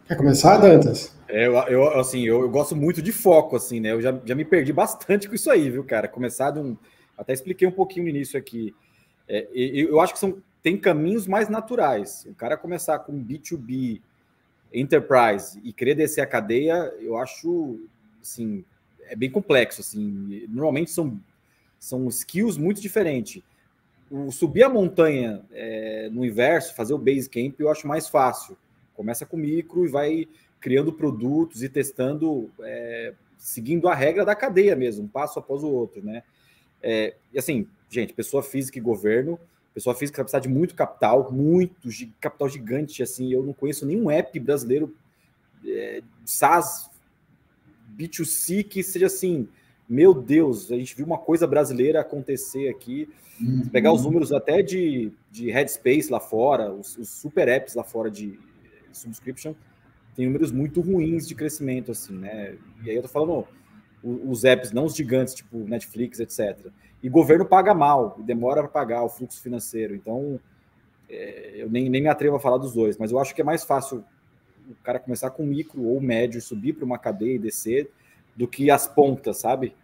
Quer começar, Dantas? Eu gosto muito de foco, assim, né? Eu já me perdi bastante com isso aí, viu, cara? Até expliquei um pouquinho no início aqui. Eu acho que tem caminhos mais naturais. O cara começar com B2B, Enterprise, e querer descer a cadeia, eu acho, assim, é bem complexo, assim. Normalmente são skills muito diferentes. Subir a montanha no inverso, fazer o base camp, eu acho mais fácil. Começa com micro e vai criando produtos e testando, seguindo a regra da cadeia mesmo, um passo após o outro, né? E assim, gente, pessoa física e governo, pessoa física vai precisar de muito capital gigante, assim, eu não conheço nenhum app brasileiro SaaS B2C que seja assim, meu Deus, a gente viu uma coisa brasileira acontecer aqui. Se pegar os números até de Headspace lá fora, os super apps lá fora de subscription, tem números muito ruins de crescimento, assim, né? E aí eu tô falando os apps, não os gigantes, tipo Netflix, etc. E governo paga mal, demora para pagar o fluxo financeiro. Então, eu nem me atrevo a falar dos dois, mas eu acho que é mais fácil o cara começar com micro ou médio, subir para uma cadeia e descer, do que as pontas, sabe?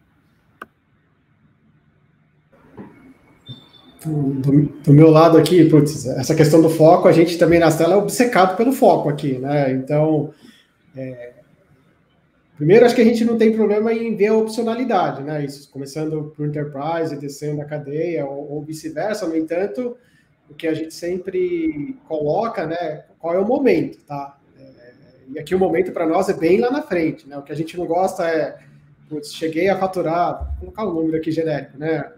Do meu lado aqui, putz, essa questão do foco, a gente também na Stella é obcecado pelo foco aqui, né? Então, primeiro, acho que a gente não tem problema em ver a opcionalidade, né? Isso, começando por Enterprise, descendo a cadeia, ou vice-versa. No entanto, o que a gente sempre coloca, né? Qual é o momento, tá? E aqui o momento para nós é bem lá na frente, né? O que a gente não gosta é, putz, cheguei a faturar, vou colocar um número aqui genérico, né?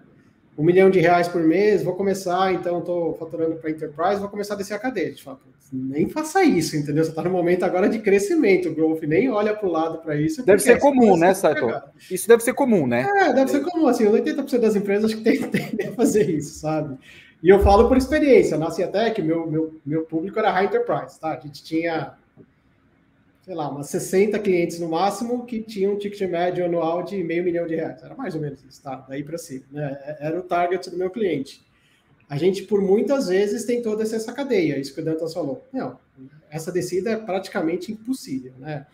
R$1 milhão por mês, vou começar, então estou faturando para Enterprise, vou começar a descer a cadeia. A gente fala, nem faça isso, entendeu? Você está no momento agora de crescimento, o growth, nem olha para o lado para isso. Deve ser comum, né, Saito? Isso deve ser comum, né? Deve ser comum, assim, 80% das empresas acho que tem a fazer isso, sabe? E eu falo por experiência, na Ciatec, meu público era High Enterprise, tá? A gente tinha, sei lá, umas 60 clientes no máximo que tinham um ticket médio anual de R$500 mil. Era mais ou menos isso, tá? Daí para cima, né? Era o target do meu cliente. A gente, por muitas vezes, tentou descer essa cadeia, isso que o Dantas falou. Não, essa descida é praticamente impossível, né?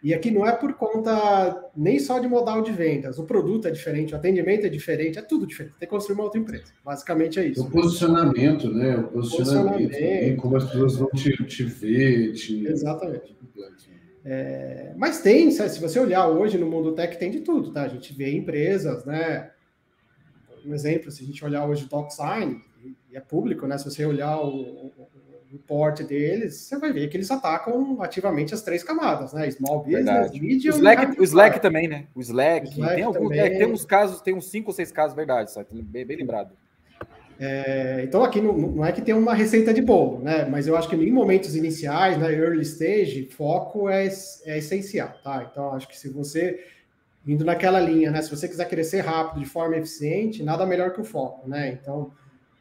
E aqui não é por conta nem só de modal de vendas, o produto é diferente, o atendimento é diferente, é tudo diferente. Tem que construir uma outra empresa. Basicamente é isso. O posicionamento, né? O posicionamento. Como as pessoas vão te ver. Exatamente. Mas tem, se você olhar hoje no mundo tech, tem de tudo, tá? A gente vê empresas, né? Um exemplo, se a gente olhar hoje o DocSign, e é público, né? Se você olhar o report deles, você vai ver que eles atacam ativamente as 3 camadas, né? Small business, medium... O Slack também, né? O Slack tem alguns, tem uns casos, tem uns 5 ou 6 casos, verdade, sabe? Bem lembrado. Então aqui não é que tem uma receita de bolo, né? Mas eu acho que em momentos iniciais, né, early stage, foco é essencial, tá? Então acho que se você indo naquela linha, né? Se você quiser crescer rápido, de forma eficiente, nada melhor que o foco, né? Então,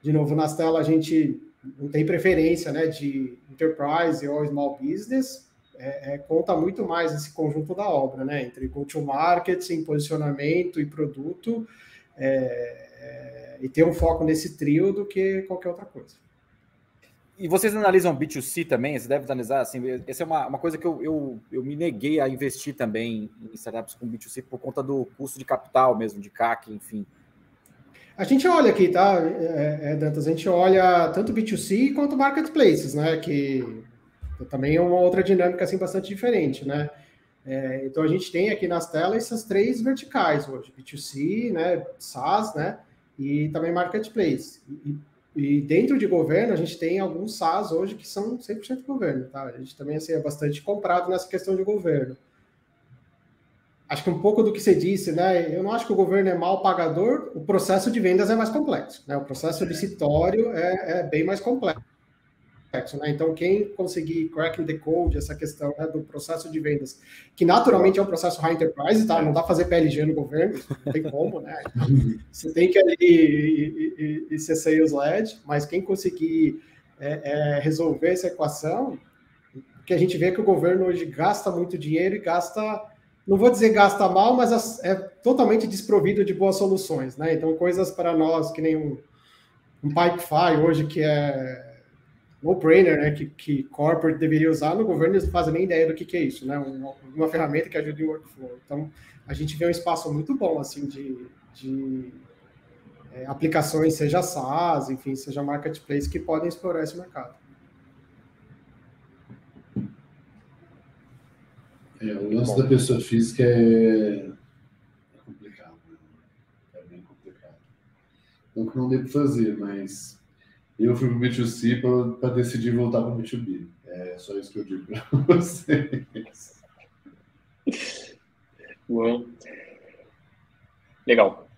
de novo, nas telas a gente não tem preferência, né, de enterprise ou small business, conta muito mais esse conjunto da obra, né? Entre go-to-market, posicionamento e produto, e ter um foco nesse trio do que qualquer outra coisa. E vocês analisam B2C também? Você deve analisar, assim, essa é uma coisa que eu me neguei a investir também em startups com B2C por conta do custo de capital mesmo, de CAC, enfim. A gente olha aqui, tá, Dantas? A gente olha tanto B2C quanto marketplaces, né? Que também é uma outra dinâmica assim, bastante diferente, né? Então a gente tem aqui nas telas essas 3 verticais hoje: B2C, né? SaaS, né? E também marketplace. E dentro de governo, a gente tem alguns SaaS hoje que são 100% governo, tá? A gente também assim, é bastante comprado nessa questão de governo. Acho que um pouco do que você disse, né? Eu não acho que o governo é mal pagador, o processo de vendas é mais complexo, né? O processo licitório é bem mais complexo, né? Então, quem conseguir cracking the code, essa questão, né, do processo de vendas, que naturalmente é um processo high enterprise, tá? Não dá para fazer PLG no governo, não tem como, né? Então, você tem que ali e ser sales-led, mas quem conseguir resolver essa equação, que a gente vê que o governo hoje gasta muito dinheiro e gasta... Não vou dizer gasta mal, mas é totalmente desprovido de boas soluções, né? Então, coisas para nós, que nem um Pipefy hoje, que é no-brainer, né? Que corporate deveria usar, no governo eles não fazem nem ideia do que é isso, né? Uma ferramenta que ajuda em workflow. Então, a gente vê um espaço muito bom, assim, de aplicações, seja SaaS, enfim, seja marketplace, que podem explorar esse mercado. O lance da pessoa física é complicado, né? É bem complicado. Não que não dê para fazer, mas eu fui para o B2C para decidir voltar para o B2B. É só isso que eu digo para vocês. Bom. Legal.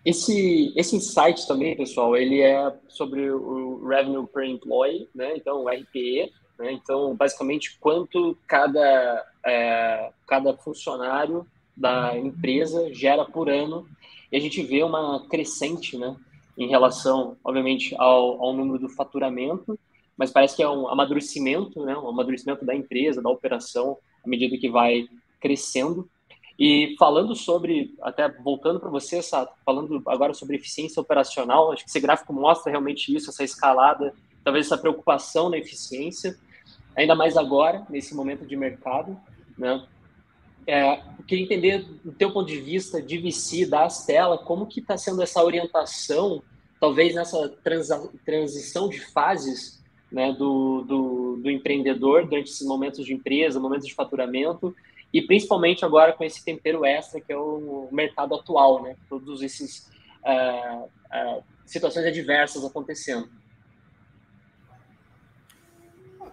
Esse insight também, pessoal, ele é sobre o Revenue per Employee, né? Então, o RPE. Né? Então, basicamente, quanto cada funcionário da empresa gera por ano. E a gente vê uma crescente, né, em relação, obviamente, ao número do faturamento, mas parece que é um amadurecimento, né, um amadurecimento da empresa, da operação, à medida que vai crescendo. E falando sobre, até voltando para você, Sato, falando agora sobre eficiência operacional, acho que esse gráfico mostra realmente isso, essa escalada, talvez essa preocupação na eficiência, ainda mais agora, nesse momento de mercado, né? Eu queria entender, do teu ponto de vista de VC, da Astela, como que está sendo essa orientação, talvez nessa transição de fases, né, do empreendedor durante esses momentos de empresa, momentos de faturamento, e principalmente agora com esse tempero extra que é o mercado atual, né? Todos esses situações adversas acontecendo.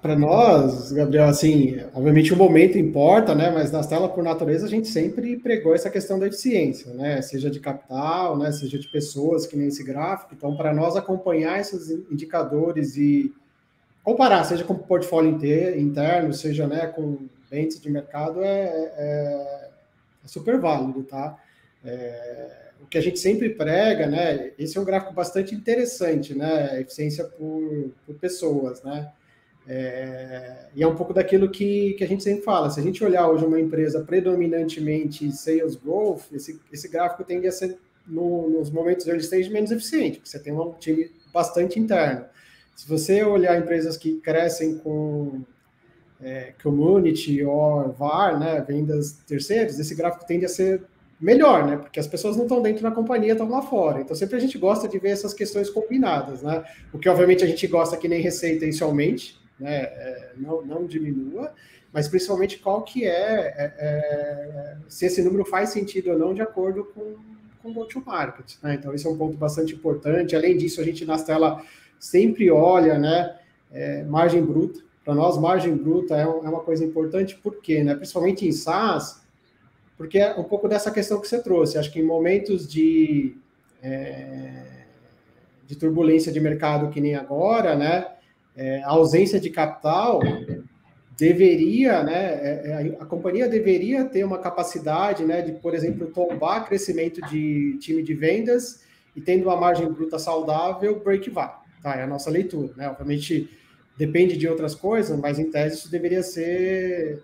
Para nós, Gabriel, assim, obviamente o momento importa, né? Mas na tela por natureza a gente sempre pregou essa questão da eficiência, né? Seja de capital, né? Seja de pessoas, que nem esse gráfico. Então, para nós acompanhar esses indicadores e comparar, seja com o portfólio interno, seja, né, com índice de mercado, é super válido, tá? O que a gente sempre prega, né? Esse é um gráfico bastante interessante, né? Eficiência por pessoas, né? E é um pouco daquilo que a gente sempre fala. Se a gente olhar hoje uma empresa predominantemente sales growth, esse gráfico tende a ser, nos momentos early stage, menos eficiente, porque você tem um time bastante interno. Se você olhar empresas que crescem com community ou VAR, né, vendas terceiros, esse gráfico tende a ser melhor, né, porque as pessoas não estão dentro da companhia, estão lá fora. Então, sempre a gente gosta de ver essas questões combinadas, né, o que, obviamente, a gente gosta que nem receita inicialmente, né, não diminua, mas principalmente qual que se esse número faz sentido ou não de acordo com o go-to-market, né? Então, esse é um ponto bastante importante. Além disso, a gente na tela sempre olha, né, margem bruta. Para nós, margem bruta é uma coisa importante, por quê, né? Principalmente em SaaS, porque é um pouco dessa questão que você trouxe. Acho que em momentos de turbulência de mercado que nem agora, né, a ausência de capital deveria, né, a companhia deveria ter uma capacidade, né, de, por exemplo, tombar crescimento de time de vendas e tendo uma margem bruta saudável, break-even, tá? É a nossa leitura, né? Obviamente depende de outras coisas, mas em tese isso deveria ser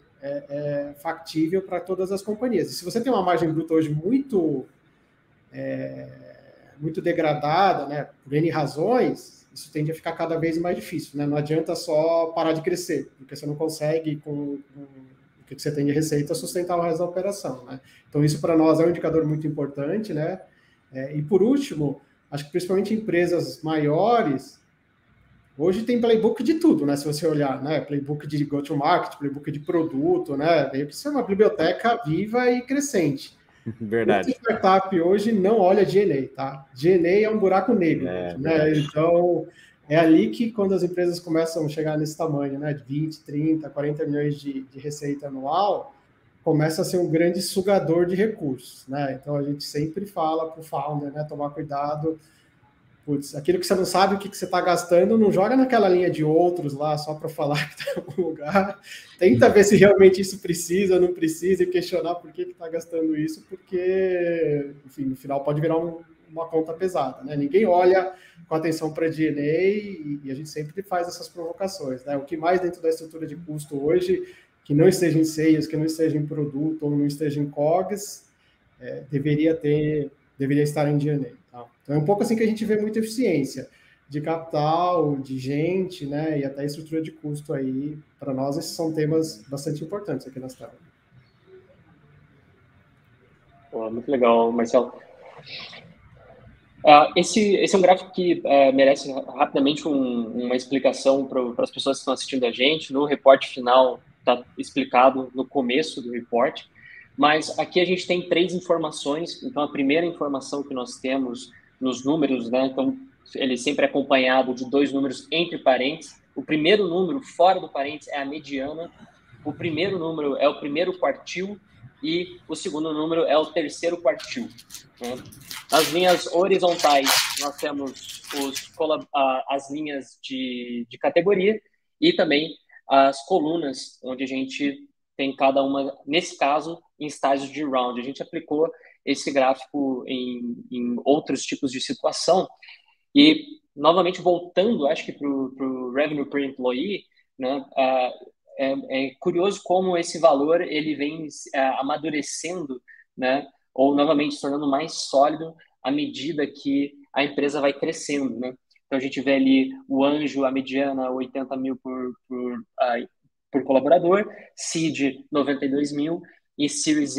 factível para todas as companhias. E se você tem uma margem bruta hoje muito degradada, né, por N razões, isso tende a ficar cada vez mais difícil, né? Não adianta só parar de crescer, porque você não consegue, com o que você tem de receita, sustentar o resto da operação, né? Então, isso para nós é um indicador muito importante, né? E por último, acho que principalmente empresas maiores, hoje tem playbook de tudo, né? Se você olhar, né? Playbook de go-to-market, playbook de produto, né? Veio que isso é uma biblioteca viva e crescente. Verdade. Muita startup hoje não olha G&A, tá? G&A é um buraco negro, né? Então, é ali que quando as empresas começam a chegar nesse tamanho, né? De 20, 30, 40 milhões de receita anual, começa a ser um grande sugador de recursos, né? Então, a gente sempre fala para o founder, né? Tomar cuidado. Putz, aquilo que você não sabe o que você está gastando, não joga naquela linha de outros lá só para falar que está em algum lugar. Tenta ver se realmente isso precisa, não precisa, e questionar por que está gastando isso, porque, enfim, no final pode virar uma conta pesada, né? Ninguém olha com atenção para G&A e a gente sempre faz essas provocações, né? O que mais dentro da estrutura de custo hoje, que não esteja em sales, que não esteja em produto ou não esteja em COGS, deveria estar em G&A. Então, é um pouco assim que a gente vê muita eficiência de capital, de gente, né, e até estrutura de custo aí. Para nós, esses são temas bastante importantes aqui na Stella. Muito legal, Marcelo. Esse é um gráfico que merece rapidamente uma explicação para as pessoas que estão assistindo a gente. No reporte final está explicado no começo do report, mas aqui a gente tem 3 informações. Então, a primeira informação que nós temos nos números, né? Então, ele sempre é acompanhado de 2 números entre parênteses. O primeiro número, fora do parênteses, é a mediana. O primeiro número é o primeiro quartil e o segundo número é o terceiro quartil, né? Nas linhas horizontais, nós temos as linhas de categoria e também as colunas, onde a gente tem cada uma, nesse caso, em estágios de round. A gente aplicou esse gráfico em outros tipos de situação. E, novamente, voltando, acho que para o revenue per employee, né, é curioso como esse valor ele vem amadurecendo, né, ou, novamente, se tornando mais sólido à medida que a empresa vai crescendo, né? Então, a gente vê ali o anjo, a mediana, 80 mil por colaborador, seed, 92 mil, e Series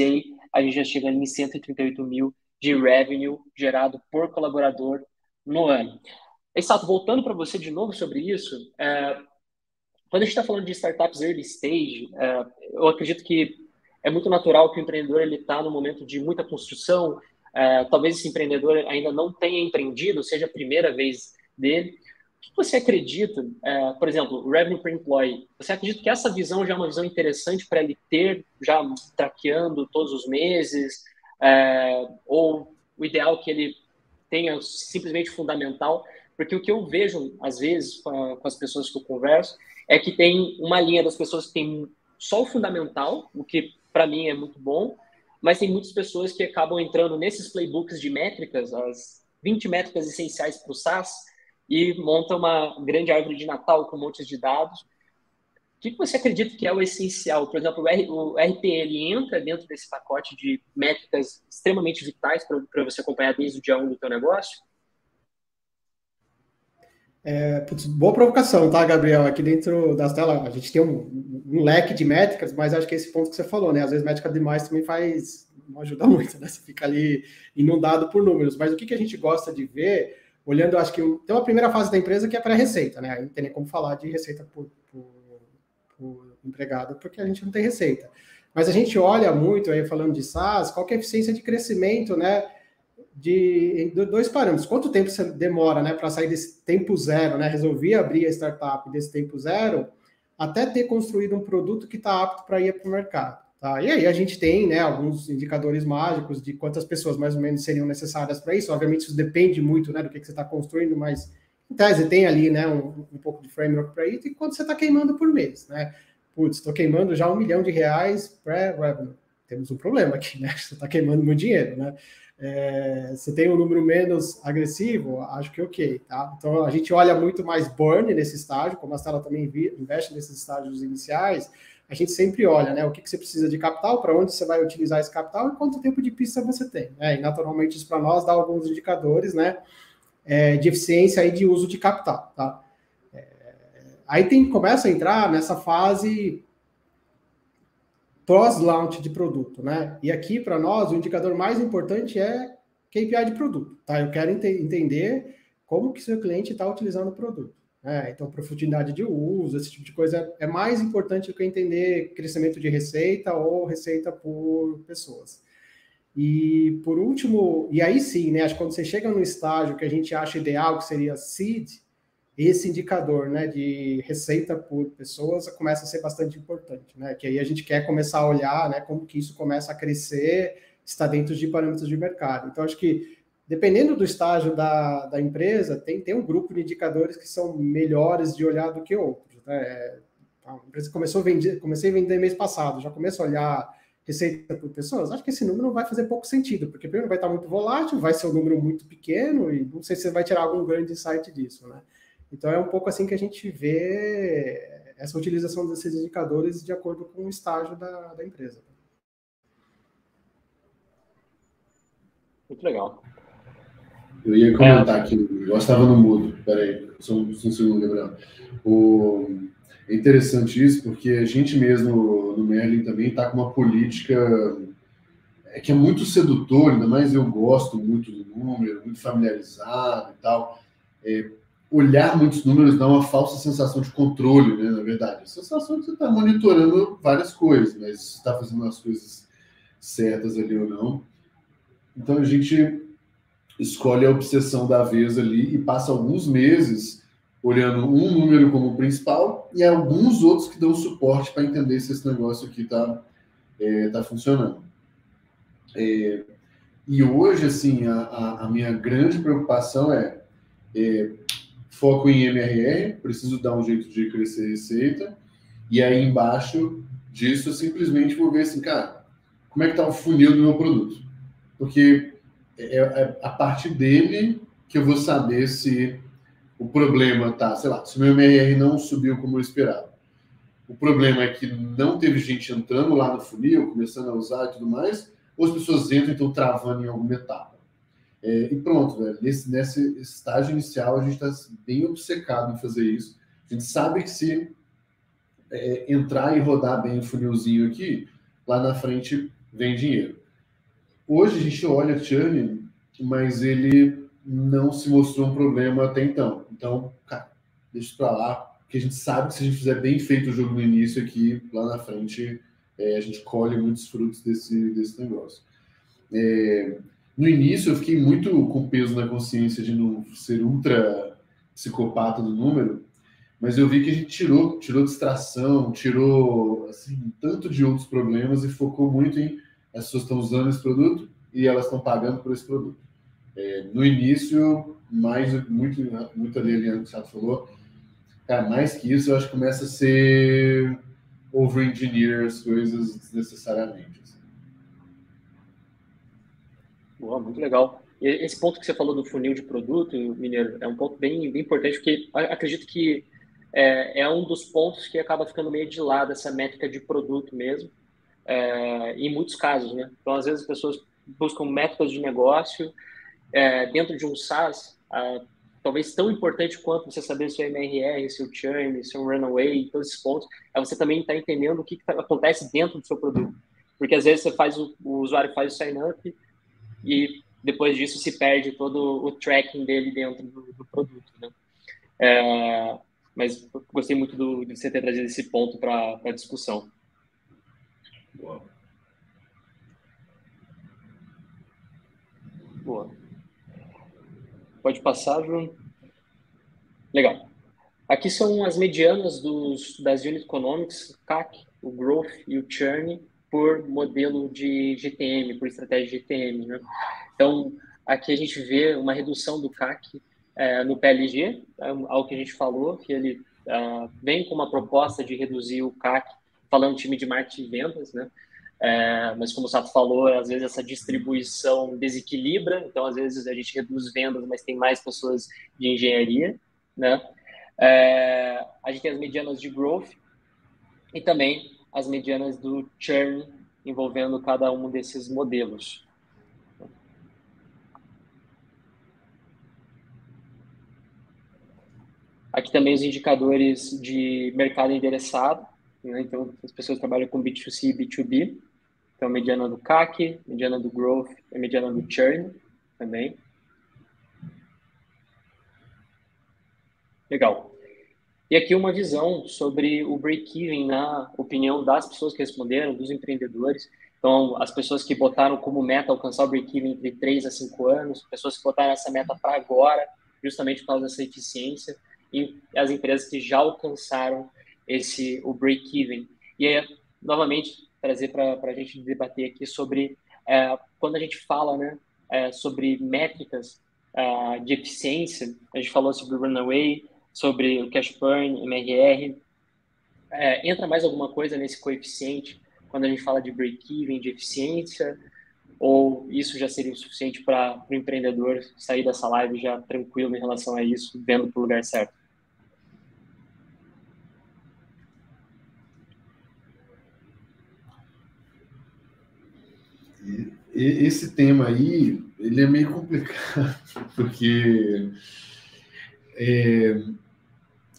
A gente já chega em 138 mil de revenue gerado por colaborador no ano. Exato, voltando para você de novo sobre isso, quando a gente está falando de startups early stage, eu acredito que é muito natural que o empreendedor está no momento de muita construção, talvez esse empreendedor ainda não tenha empreendido, seja a primeira vez dele. que você acredita, por exemplo, o Revenue per Employee, você acredita que essa visão já é uma visão interessante para ele ter, já traqueando todos os meses, ou o ideal é que ele tenha simplesmente fundamental? Porque o que eu vejo, às vezes, com as pessoas que eu converso, é que tem uma linha das pessoas que tem só o fundamental, o que para mim é muito bom, mas tem muitas pessoas que acabam entrando nesses playbooks de métricas, as 20 métricas essenciais para o SaaS, e montam uma grande árvore de Natal com montes de dados. O que você acredita que é o essencial? Por exemplo, o RP, ele entra dentro desse pacote de métricas extremamente vitais para você acompanhar desde o dia 1 do teu negócio? Boa provocação, tá, Gabriel? Aqui dentro das telas a gente tem um leque de métricas, mas acho que é esse ponto que você falou, né? Às vezes métrica demais também não ajuda muito, né? Você fica ali inundado por números. Mas o que a gente gosta de ver, olhando, acho que tem uma primeira fase da empresa que é pré-receita, né? Aí não tem nem como falar de receita por empregado, porque a gente não tem receita. Mas a gente olha muito, aí falando de SaaS, qual que é a eficiência de crescimento, né? De 2 parâmetros. Quanto tempo você demora, né, para sair desse tempo zero, né? Resolvi abrir a startup desse tempo zero até ter construído um produto que está apto para ir para o mercado. Tá? E aí a gente tem, né, alguns indicadores mágicos de quantas pessoas mais ou menos seriam necessárias para isso. Obviamente isso depende muito, né, do que você está construindo, mas em tese tem ali, né, um pouco de framework para isso e quanto você está queimando por mês, né? Putz, estou queimando já R$1 milhão pré-revenue. Temos um problema aqui, né? Você está queimando muito dinheiro, né? Você tem um número menos agressivo, acho que ok, tá? Então a gente olha muito mais burn nesse estágio, como a Stella também investe nesses estágios iniciais, a gente sempre olha, né, o que você precisa de capital, para onde você vai utilizar esse capital e quanto tempo de pista você tem, né? E naturalmente isso para nós dá alguns indicadores, né, de eficiência e de uso de capital, tá? Aí começa a entrar nessa fase pós-launch de produto, né? E aqui, para nós, o indicador mais importante é KPI de produto, tá? Eu quero entender como que seu cliente está utilizando o produto. Então, profundidade de uso, esse tipo de coisa é mais importante do que entender crescimento de receita ou receita por pessoas. E, por último, e aí sim, né? Acho que quando você chega no estágio que a gente acha ideal, que seria seed, esse indicador, né, de receita por pessoas começa a ser bastante importante, né, que aí a gente quer começar a olhar, né, como que isso começa a crescer, está dentro de parâmetros de mercado. Então, acho que, dependendo do estágio da empresa, tem um grupo de indicadores que são melhores de olhar do que outros, né. A empresa comecei a vender mês passado, já começo a olhar receita por pessoas, acho que esse número vai fazer pouco sentido, porque primeiro vai estar muito volátil, vai ser um número muito pequeno, e não sei se você vai tirar algum grande insight disso, né. Então, é um pouco assim que a gente vê essa utilização desses indicadores de acordo com o estágio da empresa. Muito legal. Eu ia comentar aqui, eu estava no mudo, peraí, só um segundo, Gabriel. É interessante isso, porque a gente mesmo no Merlin também está com uma política que é muito sedutor, ainda mais eu gosto muito do número, muito familiarizado e tal. Olhar muitos números dá uma falsa sensação de controle, né, na verdade. A sensação de você estar monitorando várias coisas, mas se está fazendo as coisas certas ali ou não. Então, a gente escolhe a obsessão da vez ali e passa alguns meses olhando um número como principal e alguns outros que dão suporte para entender se esse negócio aqui tá funcionando. E hoje, assim, a minha grande preocupação é foco em MRR, preciso dar um jeito de crescer a receita, e aí embaixo disso eu simplesmente vou ver assim, cara, como é que tá o funil do meu produto? Porque é a partir dele que eu vou saber se o problema tá, sei lá, se o meu MRR não subiu como eu esperava. O problema é que não teve gente entrando lá no funil, começando a usar e tudo mais, ou as pessoas entram e estão travando em alguma etapa. E pronto, velho. Nesse estágio inicial, a gente está bem obcecado em fazer isso. A gente sabe que se entrar e rodar bem o funilzinho aqui, lá na frente vem dinheiro. Hoje a gente olha churn, mas ele não se mostrou um problema até então. Então, cara, deixa isso para lá, porque a gente sabe que se a gente fizer bem feito o jogo no início aqui, lá na frente, a gente colhe muitos frutos desse negócio. No início, eu fiquei muito com peso na consciência de não ser ultra psicopata do número, mas eu vi que a gente tirou distração, tirou assim, tanto de outros problemas e focou muito em as pessoas estão usando esse produto e elas estão pagando por esse produto. No início, muito ali, Eliane, que o Chato falou, cara, mais que isso, eu acho que começa a ser over-engineer as coisas desnecessariamente. Assim. Boa, muito legal. E esse ponto que você falou do funil de produto, Mineiro, é um ponto bem importante, porque acredito que é um dos pontos que acaba ficando meio de lado, essa métrica de produto mesmo, em muitos casos, né? Então, às vezes, as pessoas buscam métricas de negócio dentro de um SaaS, talvez tão importante quanto você saber seu MRR, seu churn, seu runaway, todos esses pontos, é você também estar entendendo o que acontece dentro do seu produto. Porque, às vezes, o usuário faz o sign-up e depois disso se perde todo o tracking dele dentro do produto, né? Mas gostei muito de você ter trazido esse ponto para a discussão. Boa. Pode passar, Bruno. Legal. Aqui são as medianas das Unit Economics, CAC, o Growth e o Churn, por modelo de GTM, por estratégia de GTM, né? Então, aqui a gente vê uma redução do CAC no PLG, ao que a gente falou, que ele vem com uma proposta de reduzir o CAC, falando time de marketing e vendas, né? Mas como o Sato falou, às vezes essa distribuição desequilibra, então às vezes a gente reduz vendas, mas tem mais pessoas de engenharia, né? A gente tem as medianas de growth e também as medianas do churn, envolvendo cada um desses modelos. Aqui também os indicadores de mercado endereçado, né? Então as pessoas trabalham com B2C e B2B. Então, mediana do CAC, mediana do Growth e mediana do Churn também. Legal. E aqui uma visão sobre o break-even na opinião das pessoas que responderam, dos empreendedores. Então, as pessoas que botaram como meta alcançar o break-even entre 3 a 5 anos, pessoas que botaram essa meta para agora, justamente por causa dessa eficiência, e as empresas que já alcançaram o break-even. E aí, novamente, trazer para a gente debater aqui sobre quando a gente fala, né, sobre métricas de eficiência, a gente falou sobre o runaway, sobre o cash burn, MRR, entra mais alguma coisa nesse coeficiente quando a gente fala de break-even, de eficiência, ou isso já seria o suficiente para o empreendedor sair dessa live já tranquilo em relação a isso, vendo para o lugar certo? Esse tema aí, ele é meio complicado, porque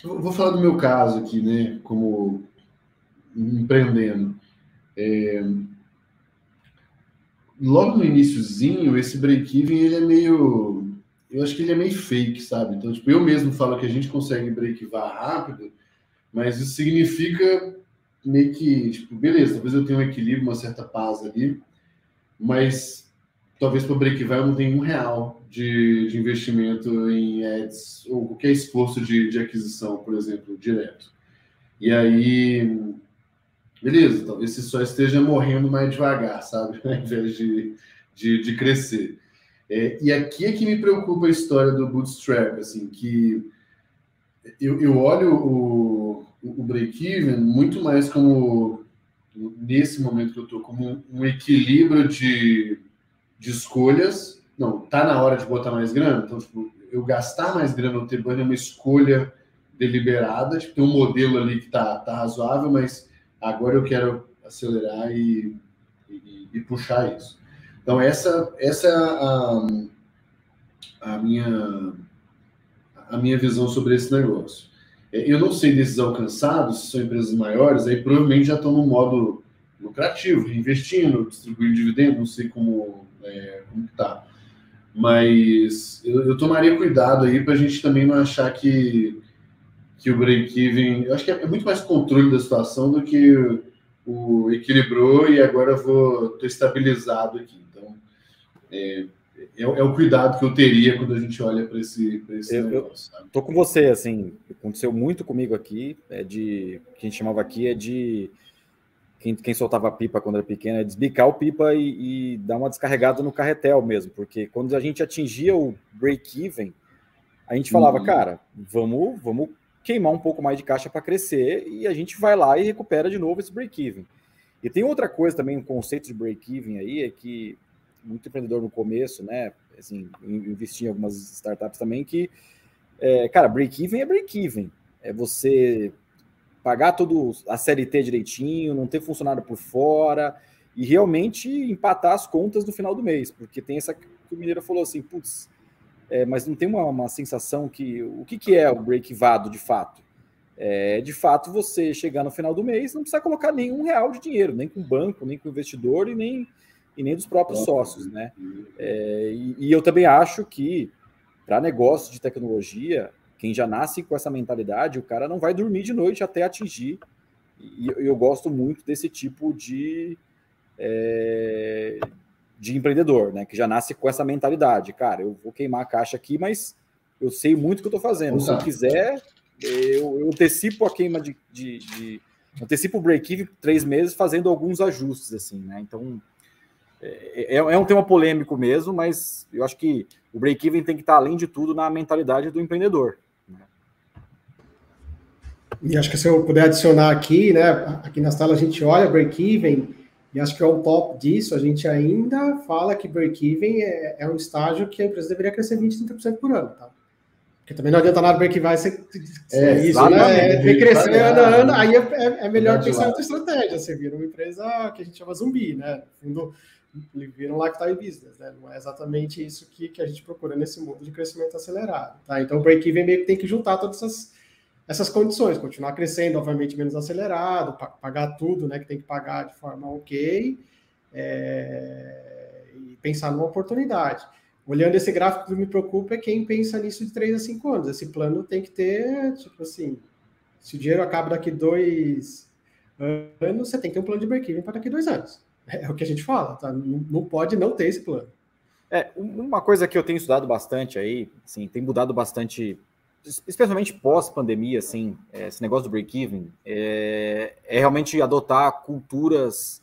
eu vou falar do meu caso aqui, né, como empreendendo. Logo no iniciozinho, esse break-even, ele é meio... Eu acho que ele é meio fake, sabe? Então, tipo, eu mesmo falo que a gente consegue break-evar rápido, mas isso significa meio que, tipo, beleza, talvez eu tenha um equilíbrio, uma certa paz ali, mas talvez para break-even eu não tenha R$1 de investimento em ads ou qualquer esforço de aquisição, por exemplo, direto. E aí, beleza, talvez você só esteja morrendo mais devagar, sabe? Ao invés de crescer. E aqui é que me preocupa a história do bootstrap, assim, que eu olho o break-even muito mais como, nesse momento que eu estou, como um equilíbrio de escolhas. Não, tá na hora de botar mais grana, então, tipo, eu gastar mais grana no T-Burn é uma escolha deliberada, tipo, tem um modelo ali que tá razoável, mas agora eu quero acelerar e puxar isso. Então, essa é a minha visão sobre esse negócio. Eu não sei desses alcançados, se são empresas maiores, aí provavelmente já estão no modo lucrativo, investindo, distribuindo dividendo, não sei como está. Mas eu tomaria cuidado aí para a gente também não achar que o break-even... Eu acho que é muito mais controle da situação do que o equilibrou e agora estou estabilizado aqui. Então, é o cuidado que eu teria quando a gente olha para esse negócio. Sabe? Tô com você, assim, aconteceu muito comigo aqui, que a gente chamava aqui de quem soltava pipa quando era pequeno, é desbicar o pipa e dar uma descarregada no carretel mesmo, porque quando a gente atingia o break-even, a gente falava, cara, vamos queimar um pouco mais de caixa para crescer e a gente vai lá e recupera de novo esse break-even. E tem outra coisa também, um conceito de break-even aí, é que muito empreendedor no começo, né, assim, investir em algumas startups também, que, cara, break-even é break-even. É você pagar todo a CLT direitinho, não ter funcionário por fora e realmente empatar as contas no final do mês, porque tem essa que o Mineiro falou assim, putz, mas não tem uma sensação que... O que é o break-vado de fato? De fato, você chegar no final do mês, não precisa colocar nenhum real de dinheiro, nem com o banco, nem com o investidor e nem dos próprios sócios, né? E eu também acho que, para negócio de tecnologia, quem já nasce com essa mentalidade, o cara não vai dormir de noite até atingir. E eu gosto muito desse tipo de empreendedor, né? Que já nasce com essa mentalidade. Cara, eu vou queimar a caixa aqui, mas eu sei muito o que eu estou fazendo. Se eu quiser, eu antecipo a queima antecipo o break-even 3 meses fazendo alguns ajustes, assim, né? Então, é um tema polêmico mesmo, mas eu acho que o break-even tem que estar, além de tudo, na mentalidade do empreendedor. E acho que se eu puder adicionar aqui, né, aqui na sala a gente olha break-even, e acho que ao top disso, a gente ainda fala que break-even é um estágio que a empresa deveria crescer 20%, 30% por ano, tá? Porque também não adianta nada break-even ser isso, né? Ter crescer ano a ano, aí é melhor pensar em outra estratégia. Você vira uma empresa que a gente chama zumbi, né? No fundo, viram lifetime business, né? Não é exatamente isso que a gente procura nesse mundo de crescimento acelerado, tá? Então, o break-even meio que tem que juntar todas essas condições, continuar crescendo, obviamente, menos acelerado, pagar tudo, né, que tem que pagar de forma ok, e pensar numa oportunidade. Olhando esse gráfico, o que me preocupa é quem pensa nisso de 3 a 5 anos. Esse plano tem que ter, tipo assim, se o dinheiro acaba daqui 2 anos, você tem que ter um plano de break-even para daqui 2 anos. É o que a gente fala, tá? Não pode não ter esse plano. Uma coisa que eu tenho estudado bastante aí, assim, tem mudado bastante, especialmente pós-pandemia, assim, esse negócio do break-even, é realmente adotar culturas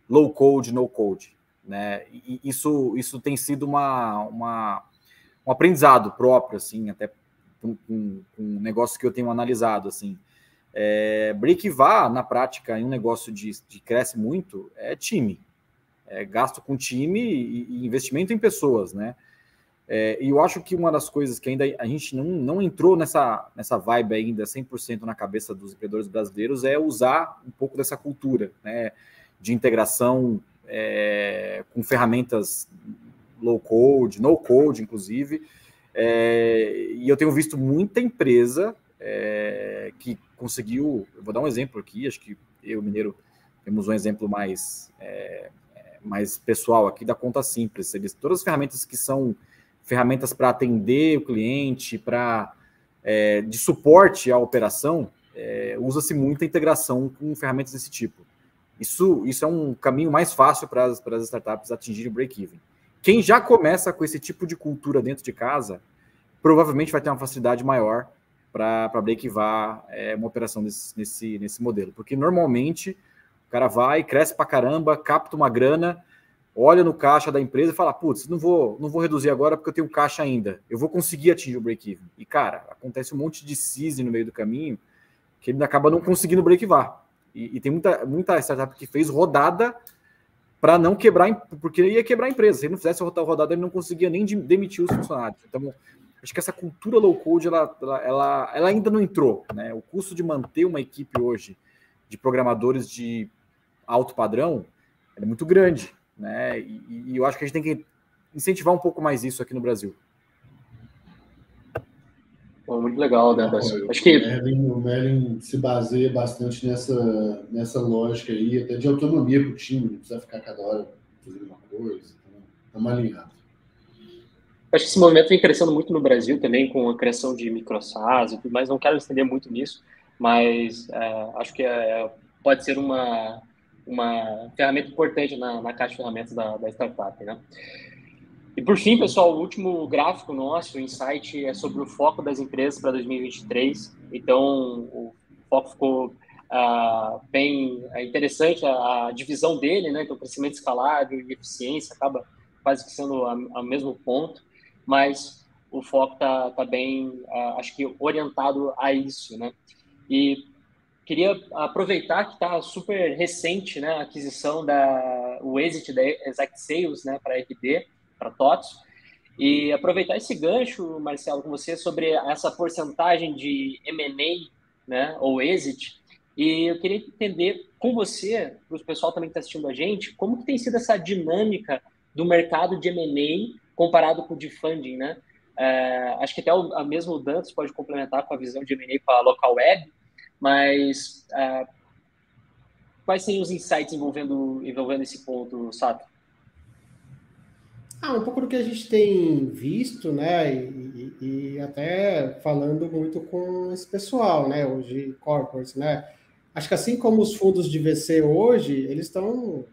low-code, no-code, né? E isso tem sido um aprendizado próprio, assim, até um negócio que eu tenho analisado, assim. Break-even, na prática, em um negócio de cresce muito, é time. Gasto com time e investimento em pessoas, né? E eu acho que uma das coisas que ainda a gente não entrou nessa vibe ainda 100% na cabeça dos empreendedores brasileiros é usar um pouco dessa cultura, né, de integração com ferramentas low-code, no-code, inclusive. E eu tenho visto muita empresa que conseguiu... Eu vou dar um exemplo aqui, acho que eu e o Mineiro temos um exemplo mais pessoal aqui da Conta Simples. Todas as ferramentas que são ferramentas para atender o cliente, de suporte à operação, usa-se muita integração com ferramentas desse tipo. Isso é um caminho mais fácil para as startups atingirem o break-even. Quem já começa com esse tipo de cultura dentro de casa, provavelmente vai ter uma facilidade maior para break-even uma operação nesse modelo. Porque normalmente o cara vai, cresce para caramba, capta uma grana, olha no caixa da empresa e fala, putz, não vou reduzir agora porque eu tenho caixa ainda. Eu vou conseguir atingir o break-even. E, cara, acontece um monte de cisne no meio do caminho que ele acaba não conseguindo break-even. E tem muita startup que fez rodada para não quebrar, porque ele ia quebrar a empresa. Se ele não fizesse a rodada, ele não conseguia nem demitir os funcionários. Então, acho que essa cultura low-code, ela ainda não entrou, né? O custo de manter uma equipe hoje de programadores de alto padrão é muito grande, né? E eu acho que a gente tem que incentivar um pouco mais isso aqui no Brasil. Bom, muito legal, né? Acho que o Merlin se baseia bastante nessa lógica aí, até de autonomia para o time, não precisa ficar cada hora fazendo uma coisa, estamos alinhados. Acho que esse movimento vem crescendo muito no Brasil também, com a criação de micro-SaaS e tudo mais. Não quero estender muito nisso, mas acho que pode ser uma ferramenta importante na caixa de ferramentas da startup, né? E por fim, pessoal, o último gráfico nosso, o insight, é sobre o foco das empresas para 2023. Então, o foco ficou bem interessante, a divisão dele, né? Então, crescimento escalável e eficiência acaba quase que sendo o mesmo ponto, mas o foco tá bem, acho que orientado a isso, né? E queria aproveitar que está super recente, né, a aquisição o exit da Exact Sales, né, para a RD, para TOTS, e aproveitar esse gancho, Marcelo, com você sobre essa porcentagem de M&A, né, ou exit, e eu queria entender com você, para o pessoal também que está assistindo a gente, como que tem sido essa dinâmica do mercado de M&A comparado com o de funding, né? Acho que até mesmo o Dantas pode complementar com a visão de M&A para a local web, mas quais seriam os insights envolvendo esse ponto, Sato? Um pouco do que a gente tem visto, né, e até falando muito com esse pessoal, né, hoje, corporates, né, acho que assim como os fundos de VC hoje, eles estão,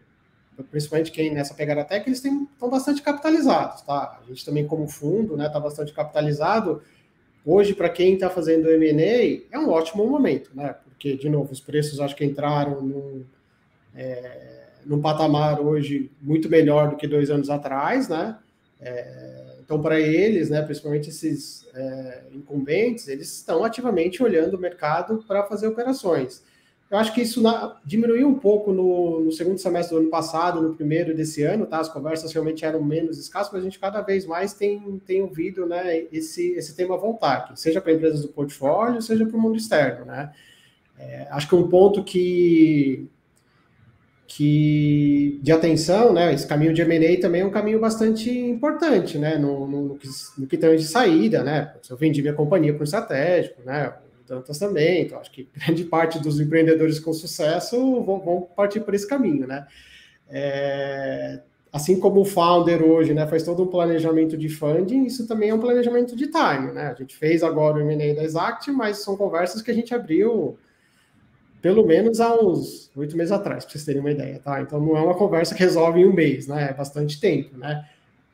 principalmente quem nessa pegada tech, eles estão bastante capitalizados, tá? A gente também como fundo, né, está bastante capitalizado. Hoje, para quem está fazendo M&A, é um ótimo momento, né, porque, de novo, os preços acho que entraram num patamar hoje muito melhor do que 2 anos atrás, né? Então, para eles, né, principalmente esses incumbentes, eles estão ativamente olhando o mercado para fazer operações. Eu acho que isso diminuiu um pouco no segundo semestre do ano passado, no primeiro desse ano, tá? As conversas realmente eram menos escassas, mas a gente cada vez mais tem ouvido, né, esse tema voltar, seja para empresas do portfólio, seja para o mundo externo, né? Acho que um ponto que de atenção, né? Esse caminho de M&A também é um caminho bastante importante, né? No que tem de saída, né? Eu vendi minha companhia por estratégico, né? O Dantas também, então acho que grande parte dos empreendedores com sucesso vão partir por esse caminho, né? Assim como o founder hoje, né, faz todo um planejamento de funding, isso também é um planejamento de time, né? A gente fez agora o M&A da Exact, mas são conversas que a gente abriu pelo menos há uns 8 meses atrás, para vocês terem uma ideia, tá? Então não é uma conversa que resolve em um mês, né? É bastante tempo, né?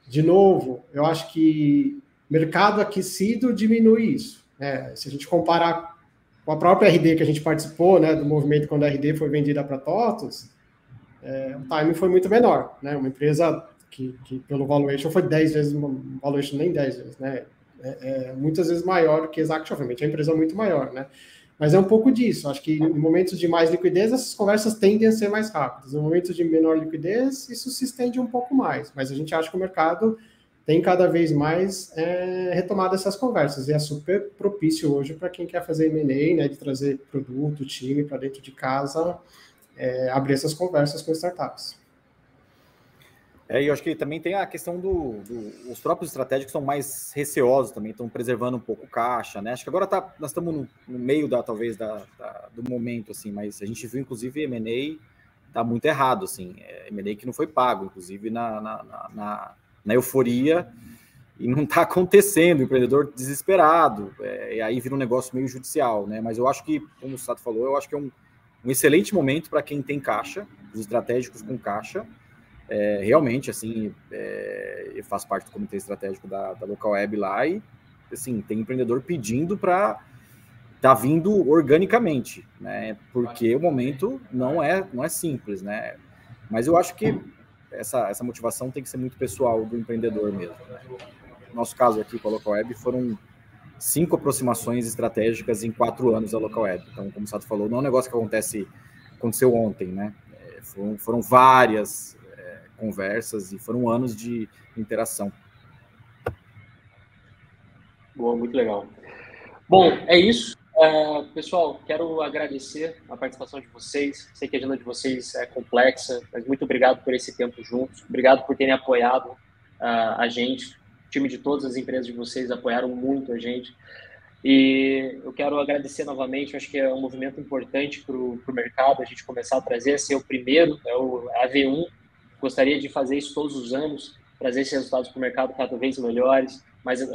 De novo, eu acho que mercado aquecido diminui isso, né? Se a gente comparar com a própria RD que a gente participou, né, do movimento quando a RD foi vendida para TOTUS, o timing foi muito menor, né? Uma empresa que pelo valuation foi 10 vezes, valuation nem 10 vezes, né? Muitas vezes maior do que Exact, obviamente, a empresa é muito maior, né? Mas é um pouco disso. Acho que em momentos de mais liquidez, essas conversas tendem a ser mais rápidas. Em momentos de menor liquidez, isso se estende um pouco mais. Mas a gente acha que o mercado tem cada vez mais retomado essas conversas. E é super propício hoje para quem quer fazer M&A, né, de trazer produto, time para dentro de casa, abrir essas conversas com startups. E eu acho que também tem a questão os próprios estratégicos são mais receosos também, estão preservando um pouco o caixa, né? Acho que agora nós estamos no meio talvez do momento, assim, mas a gente viu, inclusive, M&A tá muito errado, assim, M&A que não foi pago, inclusive na euforia, e não está acontecendo, o empreendedor desesperado, e aí vira um negócio meio judicial, né? Mas eu acho que, como o Sato falou, eu acho que é um excelente momento para quem tem caixa, os estratégicos com caixa. Realmente, assim, eu faço parte do comitê estratégico da Local Web lá e, assim, tem empreendedor pedindo para tá vindo organicamente, né? Porque o momento não é simples, né? Mas eu acho que essa motivação tem que ser muito pessoal do empreendedor mesmo, né? No nosso caso aqui com a Local Web foram 5 aproximações estratégicas em 4 anos da Local Web. Então, como o Sato falou, não é um negócio que aconteceu ontem, né? Foram várias conversas e foram anos de interação. Boa, muito legal. Bom, é isso. Pessoal, quero agradecer a participação de vocês. Sei que a agenda de vocês é complexa, mas muito obrigado por esse tempo juntos. Obrigado por terem apoiado a gente. O time de todas as empresas de vocês apoiaram muito a gente. E eu quero agradecer novamente. Acho que é um movimento importante para o mercado, a gente começar a trazer, ser o primeiro, a V1. Gostaria de fazer isso todos os anos, trazer esses resultados para o mercado cada vez melhores,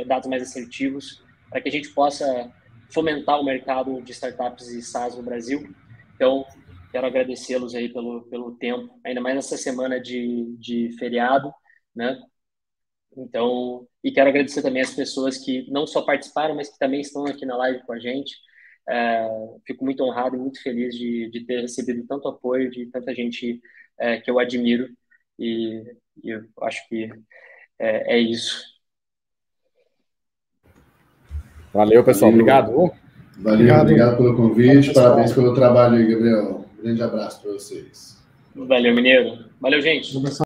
dados mais assertivos, para que a gente possa fomentar o mercado de startups e SaaS no Brasil. Então, quero agradecê-los aí pelo tempo, ainda mais nessa semana de feriado, né? Então, e quero agradecer também as pessoas que não só participaram, mas que também estão aqui na live com a gente. Fico muito honrado e muito feliz de ter recebido tanto apoio de tanta gente que eu admiro, e eu acho que é isso. Valeu, pessoal. Obrigado. Obrigado pelo convite. Parabéns pelo trabalho aí, Gabriel. Um grande abraço para vocês. Valeu, Mineiro. Valeu, gente.